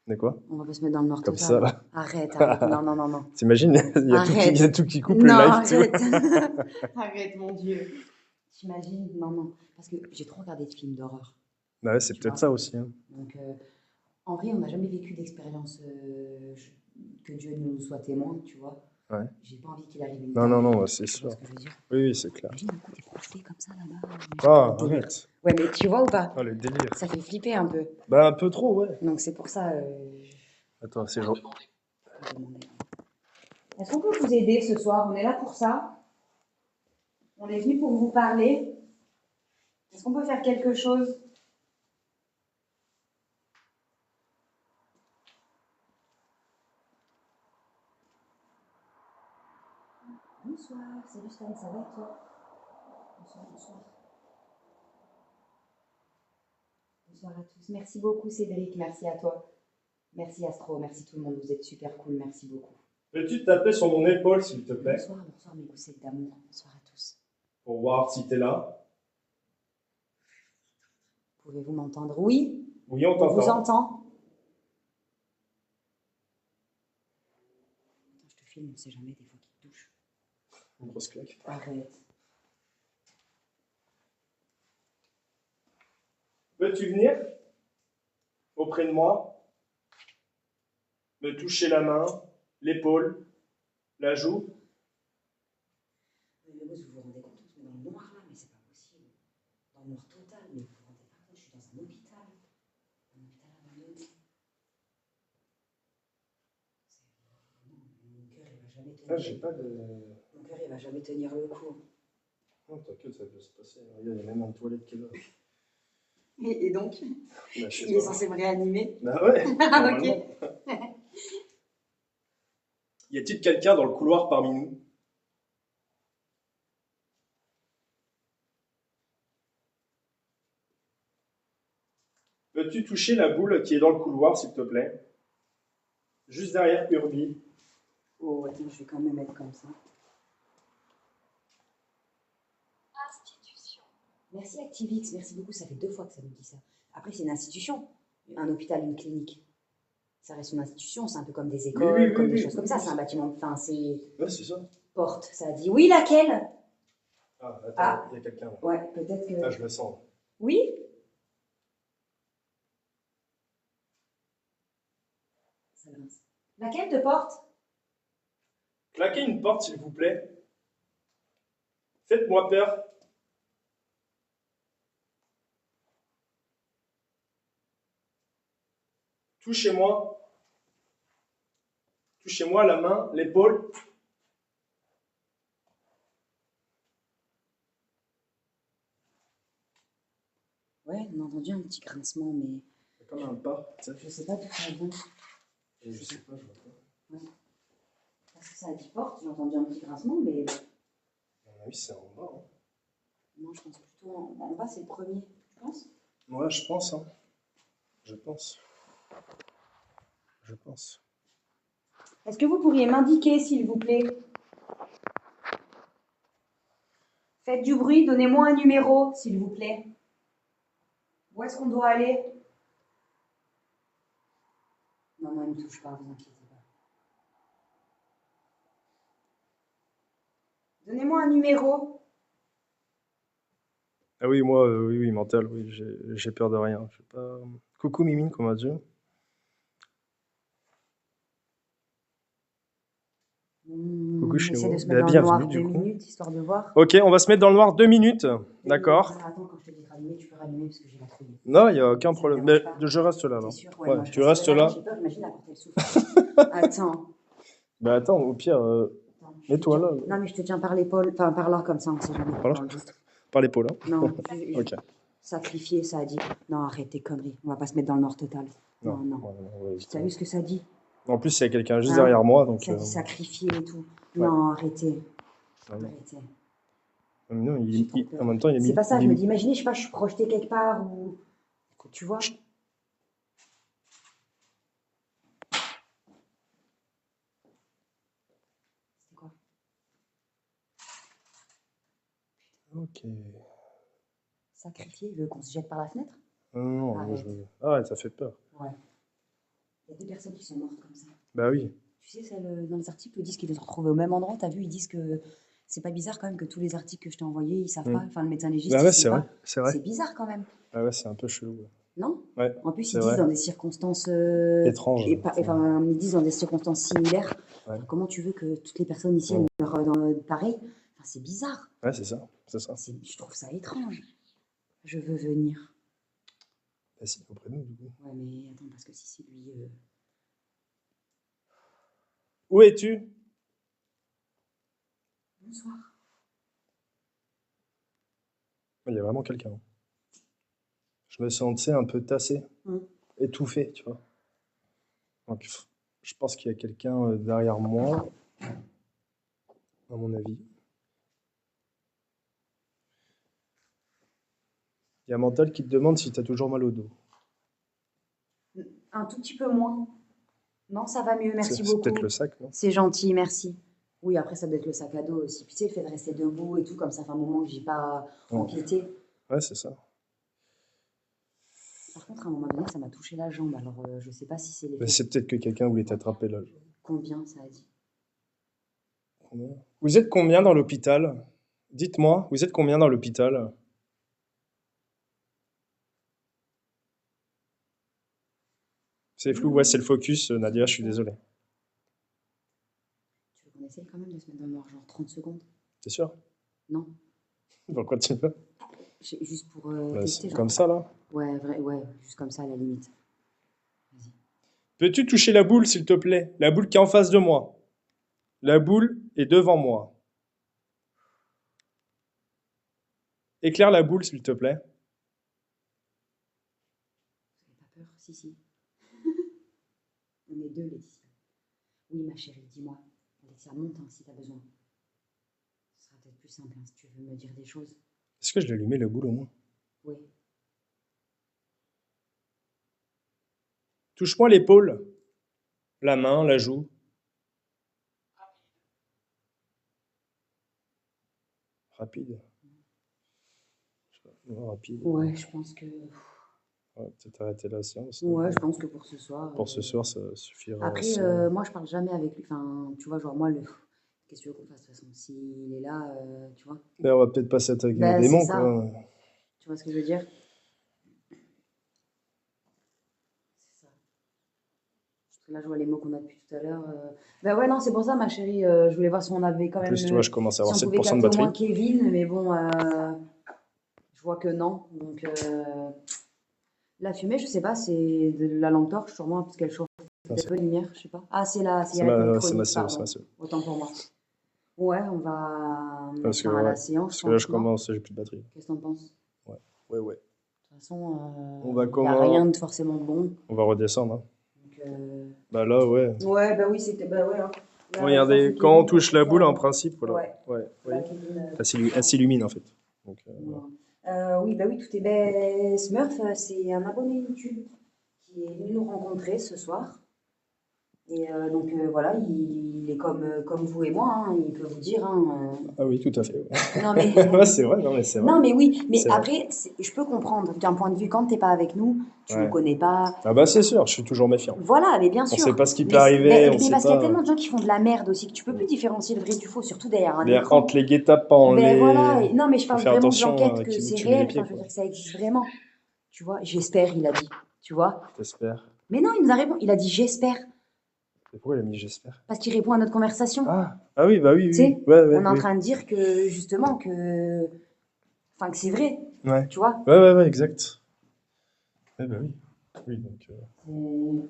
Mais quoi? On va pas se mettre dans le noir Comme total. ça, là. Arrête, arrête. Non, non, non, non, non. T'imagines, il y a Arrête. il y a tout qui coupe Non, le live, arrête. tu vois. Arrête, mon Dieu. T'imagines? Non, non. Parce que j'ai trop regardé de films d'horreur. Bah ouais, c'est Tu peut-être vois. ça aussi. Hein. Donc, en vrai, on n'a jamais vécu d'expérience que Dieu nous soit témoin, tu vois. Ouais. J'ai pas envie qu'il arrive une Non, non, dinguerie, non, c'est tu vois sûr. ce que je veux dire? Oui, oui, c'est clair. Imagine un coup, t'es projeté comme ça là-bas. Ah, Délire. arrête. Ouais, mais tu vois ou pas? Ah, le délire. Ça fait flipper un peu. Bah, un peu trop, ouais. Donc, c'est pour ça. Attends, c'est je genre. vais demander. Est-ce qu'on peut vous aider ce soir? On est là pour ça. On est venu pour vous parler. Est-ce qu'on peut faire quelque chose? Bonsoir, salut Stan, ça va et toi? Bonsoir, bonsoir. Bonsoir à tous. Merci beaucoup Cédric, merci à toi. Merci Astro, merci tout le monde, vous êtes super cool, merci beaucoup. Peux-tu te taper sur mon épaule, s'il te plaît, Bonsoir, bonsoir mes goussettes d'amour, bonsoir à tous. pour voir si t'es là? Pouvez-vous m'entendre? Oui, Oui, on on vous t'entend. entend. Attends, je te filme, on sait jamais, des fois qu'il te touche. Une grosse claque. Arrête. Peux-tu venir auprès de moi, me toucher la main, l'épaule, la joue? Mais vous vous rendez compte, on se met dans le noir là, mais c'est pas possible. Dans le noir total, mais vous vous rendez pas compte, je suis dans un hôpital. Un hôpital abandonné. Mon cœur, il va jamais tenir. Ah, j'ai pas de. Mon cœur, il va jamais tenir le coup. Non, t'inquiète, ça peut se passer. Regarde, il y a même une toilette qui est là. Et donc, Bah, je sais il est pas. censé me réanimer. Bah ouais, Ah, normalement. Y a-t-il quelqu'un dans le couloir parmi nous? Peux-tu toucher la boule qui est dans le couloir, s'il te plaît? Juste derrière Urbi. Oh, attends, je vais quand même être comme ça. Institution. Merci Activix, merci beaucoup, ça fait 2 fois que ça nous dit ça. Après, c'est une institution, un hôpital, une clinique. Ça reste une institution, c'est un peu comme des écoles, Oui, oui, comme oui, des oui. choses comme ça, c'est un bâtiment, enfin, c'est Ouais, c'est ça. porte, ça a dit. Oui, laquelle? Ah, attends, Ah. il y a quelqu'un là. Ouais, peut-être que... Ah, je le sens. Oui? Ça grince. Laquelle de porte? Claquez une porte, s'il vous plaît. Faites-moi peur. Touchez-moi. Touchez-moi la main, l'épaule. Ouais, on a entendu un petit grincement, mais C'est comme un pas, tu sais. je sais pas d'où ça vient. Je sais pas, je vois pas. Parce que ça a 10 portes, j'ai entendu un petit grincement, mais À mon avis, c'est en bas. Hein. non, je pense plutôt en bas, c'est le premier. Tu penses? Ouais, je pense. Hein. Je pense. Je pense. Est-ce que vous pourriez m'indiquer, s'il vous plaît? Faites du bruit, donnez-moi un numéro, s'il vous plaît. Où est-ce qu'on doit aller? Non, moi, il ne me touche pas, vous inquiétez pas. Donnez-moi un numéro. Ah oui, moi, oui, mental, oui, j'ai peur de rien. Je sais pas... Coucou Mimine, comment vas-tu? Coucou On chez essaie vous. de se mettre dans le Bienvenue, noir du 2 coup. minutes, histoire de voir. Ok, on va se mettre dans le noir 2 minutes. D'accord. Attends, quand je te dis de rallumer, tu peux rallumer parce que j'ai la trouille. Non, il n'y a aucun Ça problème. me Mais dérange pas. je reste là. T'es sûr? Ouais, Moi, je tu reste restes là. là. J'ai peur, imagine la porte, elle s'ouvre. Attends. Bah attends, au pire, Attends, je te mets-toi tiens- là. Non, mais je te tiens par l'épaule, enfin par là, comme ça, on sait jamais. Par là Dans le doute. Par l'épaule. Hein. Non, Ok. sacrifié, ça a dit. Non, arrête tes conneries. On va pas se mettre dans le noir total. Non, non. Ouais, Tu as vu ce que ça dit? en plus, il y a quelqu'un juste Hein? derrière moi, donc. Ça dit sacrifié et tout. Ouais. Non, arrêtez. Non, Arrêtez. non, J'ai trop peur. en même temps, il est C'est pas ça, je me dis, imaginez, je sais pas, je suis projetée quelque part ou. Tu vois? C'est quoi? Ok. Sacrifié, il veut qu'on se jette par la fenêtre? Non, moi, Arrête. Ah, ça fait peur. Ouais. Il y a des personnes qui sont mortes comme ça. Bah oui. Tu sais, dans les articles, ils disent qu'ils les ont retrouvés au même endroit. T'as vu, ils disent que c'est pas bizarre quand même que tous les articles que je t'ai envoyés, ils savent pas. Enfin, le médecin légiste, Bah il ouais, sait c'est vrai. pas. C'est vrai. C'est bizarre quand même, Ah ouais, c'est un peu chelou. Ouais. non? Ouais, En plus, c'est ils disent vrai. dans des circonstances Étranges. enfin, ils disent dans des circonstances similaires. Ouais. Comment tu veux que toutes les personnes ici Ouais. elles meurent pareil? Enfin, c'est bizarre. Ouais, c'est ça. C'est ça. Je trouve ça étrange. Je veux venir. Bah si, auprès de nous, du coup. Ouais, mais attends, parce que si c'est lui. Où es-tu? Bonsoir. Il y a vraiment quelqu'un. Je me sentais un peu tassé, étouffé, tu vois. Donc, je pense qu'il y a quelqu'un derrière moi, à mon avis. Il y a Mental qui te demande si tu as toujours mal au dos. Un tout petit peu moins. Non, ça va mieux, merci C'est beaucoup. peut-être le sac, non? C'est gentil, merci. Oui, après, ça doit être le sac à dos aussi. Puis, tu sais, le fait de rester debout et tout, comme ça fait un moment que j'ai pas empiété. Ouais, c'est ça. Par contre, à un moment donné, ça m'a touché la jambe. Alors, je sais pas si c'est Mais l'effet. c'est peut-être que quelqu'un voulait t'attraper là. Combien, ça a dit? Combien? Vous êtes combien dans l'hôpital? Dites-moi, vous êtes combien dans l'hôpital? C'est flou, ouais, c'est le focus, Nadia, je suis désolé. Tu veux qu'on essaye quand même de se mettre dans le noir, genre 30 secondes? T'es sûr? Non. Pourquoi tu veux? Juste pour Bah, tester, genre. comme ça, là. Ouais, ouais, juste comme ça, à la limite. Vas-y. Peux-tu toucher la boule, s'il te plaît? La boule qui est en face de moi. La boule est devant moi. Éclaire la boule, s'il te plaît. Vous n'avez pas peur? Si, si. On est deux, Laetitia. Oui, ma chérie, dis-moi. Laetitia, monte hein, si tu as besoin. Ce sera peut-être plus simple hein, si tu veux me dire des choses. Est-ce que je l'ai allumé, la boule, au moins? Oui. Touche-moi l'épaule, la main, la joue. Rapide. Rapide. Ouais, je pense que. Ouais, peut-être arrêter la séance. Ouais, je pense que pour ce soir. Pour ce soir, ça suffira. Après, aussi. moi, je parle jamais avec lui. Enfin, tu vois, genre, moi, qu'est-ce que tu veux qu'on fasse de toute façon? S'il est là, tu vois. Mais on va peut-être pas s'attaquer Bah, aux démons, c'est ça. quoi. Tu vois ce que je veux dire? C'est ça. Parce que là, je vois les mots qu'on a depuis tout à l'heure. Bah ouais, non, c'est pour ça, ma chérie. Je voulais voir si on avait quand En même. plus, tu vois, je commence à avoir si on pouvait 7% de capter au moins batterie. Kevin, mais bon, je vois que non. Donc, la fumée, je sais pas, c'est de la lampe torche, sûrement, parce qu'elle chauffe un peu de lumière, je sais pas. Ah, c'est la C'est cigarette ma électronique, sœur, c'est pardon. ma sœur. Autant pour moi. Ouais, on va Parce que, faire à la ouais, séance. parce que là, je pense, non? commence, j'ai plus de batterie. Qu'est-ce que t'en penses? Ouais. De toute façon, On va il n'y a comment? rien de forcément bon. On va redescendre. Hein. Donc, Bah là, ouais. ouais, bah oui, c'était. Bah ouais. Hein. Là, Regardez, ça, c'est quand on Kevin, touche la ça, boule, en principe, voilà. Ouais. Ouais, Là, oui. Kevin, Elle s'illumine en fait. Donc, oui, bah oui, tout est. Ben, Smurf, c'est un abonné YouTube qui est venu nous rencontrer ce soir. Et donc voilà, il est comme vous et moi, hein, il peut vous dire. Hein, Ah oui, tout à fait. Ouais, Non, mais. ouais, c'est vrai, non mais c'est vrai. Non, mais oui, mais C'est vrai. après, je peux comprendre d'un point de vue, quand t'es pas avec nous, tu Ouais. nous connais pas. Ah bah c'est sûr, je suis toujours méfiant. Voilà, mais bien On sûr. sait pas ce qui peut Mais arriver, mais on sait parce qu'il y a pas. tellement de gens qui font de la merde aussi que tu peux plus différencier le vrai du faux, surtout derrière un Mais écran. entre les guet-apens, Ben voilà, non, mais je faut parle faire vraiment de attention l'enquête, à que qui c'est tu mets les réel, pieds, enfin, je veux quoi. dire que ça existe vraiment. Tu vois, j'espère, il a dit. Tu vois. J'espère. Mais non, il nous a répondu, il a dit j'espère, Et pourquoi il a mis j'espère? parce qu'il répond à notre conversation. Ah oui, bah oui, Tu oui. sais, Ouais, ouais, on est en oui. train de dire que, justement, enfin, que c'est vrai. Ouais. Tu vois. Ouais, exact. Ouais, bah oui. Oui, donc. On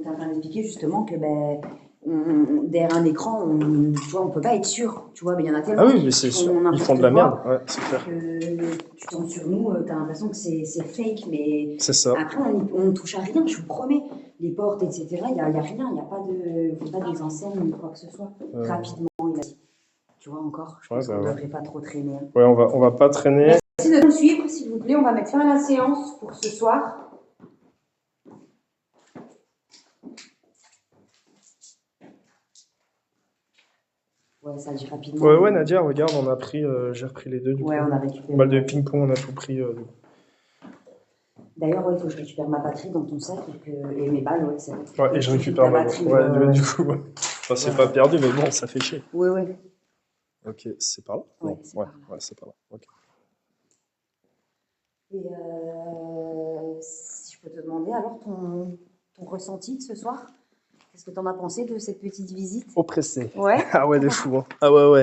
est en train d'expliquer justement que derrière un écran, tu vois, on peut pas être sûr. Tu vois, mais il y en a tellement Ah oui, qui mais c'est sûr. font Ils font de n'importe la quoi merde. Ouais, c'est clair. que tu tombes sur nous, tu as l'impression que c'est fake, mais C'est ça. après, on ne touche à rien, je vous promets. Les portes, etc., il n'y a rien, il n'y a pas des enseignes ni quoi que ce soit. Rapidement, il a dit. Tu vois, encore, je pense Ouais, bah qu'on ne ouais. devrait pas trop traîner. Hein. Ouais, on va pas traîner. Merci de nous suivre, s'il vous plaît. On va mettre fin à la séance pour ce soir. Ouais, ça dit rapidement. Ouais, Nadia, regarde, on a pris, j'ai repris les deux du coup. Ouais, on a récupéré. Balle de ping-pong, on a tout pris. D'ailleurs, il faut que je récupère ma batterie dans ton sac et mes balles, ouais, c'est vrai. Ouais, et je récupère ma batterie. Ouais, du coup, enfin, c'est pas perdu, mais bon, ça fait chier. Ouais. Ok, c'est par là? Ouais, Non, c'est par là. Ouais, c'est par là. Ok. Et si je peux te demander alors ton ressenti de ce soir? Qu'est-ce que tu en as pensé de cette petite visite? Oppressé. Ouais. Ah ouais, des fous. Hein. Ah ouais.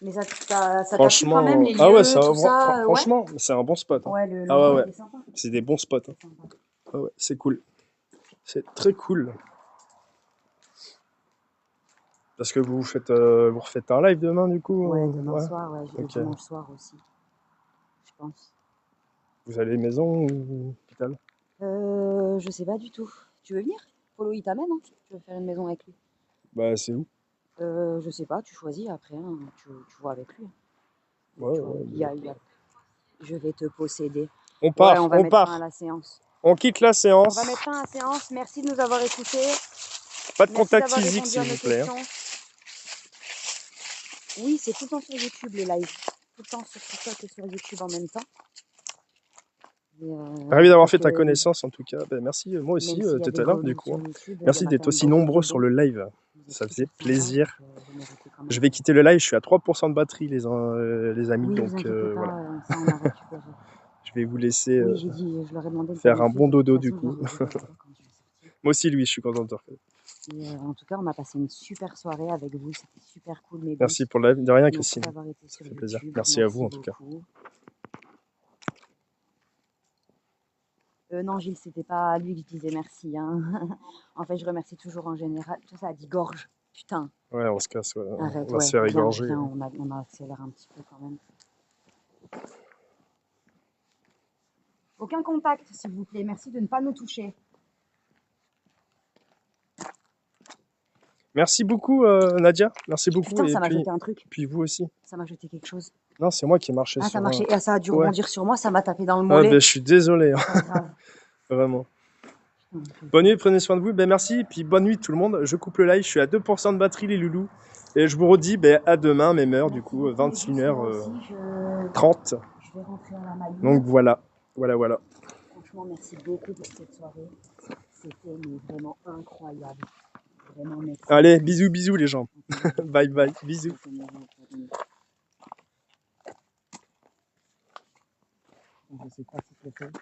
Mais ça t'a plu Franchement, quand même, les lieux, ah ouais, tout ça? franchement, c'est un bon spot. Hein. Ouais, Ah ouais. il est sympa. C'est des bons spots. Hein. Ah ouais, c'est cool. C'est très cool. Parce que vous refaites un live demain du coup? Ouais, demain soir, ouais, Ok. dimanche soir aussi, je pense. Vous allez maison ou hôpital? Je sais pas du tout. Tu veux venir? Polo, il t'amène, hein? Tu veux faire une maison avec lui? Bah c'est où? Je sais pas, tu choisis après, hein, tu vois avec lui. Ouais, Je vais te posséder. On part, on va mettre fin à la séance. On quitte la séance. On va mettre fin à la séance. Merci de nous avoir écoutés. Pas de Merci contact d'avoir physique répondu s'il à nos vous plaît. Hein. questions. Oui, c'est tout le temps sur YouTube les lives. Tout le temps sur TikTok et sur YouTube en même temps. Ravi d'avoir fait ta connaissance en tout cas. Ben, merci, moi aussi, même s'il y a tu des étais là relous du coup. sur Hein. YouTube, il y Merci en a d'être quand même aussi beaucoup nombreux de sur bons. le live. Vous êtes Ça tous faisait sympas, plaisir. vous méritez quand même. Je vais quitter le live, je suis à 3% de batterie les amis. Oui, Donc vous inquiétez pas, voilà. ça on a récupéré. Je vais vous laisser Oui, j'ai dit, je leur ai demandé de faire un connecter, bon de toute dodo du façon, coup. je leur ai dit, voilà, quand je vais sortir. Moi aussi Louis, je suis content de te reconnaître. Et, en tout cas, on a passé une super soirée avec vous, c'était super cool. Mes Merci boosts. pour de rien Merci Christine. d'avoir été Ça sur fait plaisir. YouTube. Merci à vous en tout cas. Beaucoup. Non, Gilles, c'était pas à lui que je disais merci. Hein. En fait, je remercie toujours en général. Tout ça a dit gorge. Putain. Ouais, on se casse. Ouais. Arrête, on va se faire égorger. viens, on accélère un petit peu quand même. Aucun contact, s'il vous plaît. Merci de ne pas nous toucher. Merci beaucoup Nadia. Merci beaucoup. Putain, et ça m'a puis, jeté un truc. Puis vous aussi. Ça m'a jeté quelque chose. Non, c'est moi qui ai marché Ah, sur ça a marché. Ah, ça a dû rebondir sur moi. Ça m'a tapé dans le Ah mollet. ben, je suis désolé. Hein. Pas grave. Vraiment. Bonne nuit, prenez soin de vous. Ben, merci. Puis bonne nuit tout le monde. Je coupe le live. Je suis à 2% de batterie, les loulous. Et je vous redis à demain, même heure, du coup, 21h30. Je vais rentrer à la maille. Donc voilà. Franchement, merci beaucoup pour cette soirée. C'était vraiment incroyable. Vraiment, merci. Allez, bisous les gens. Bye, bisous. Je sais pas si c'est fait.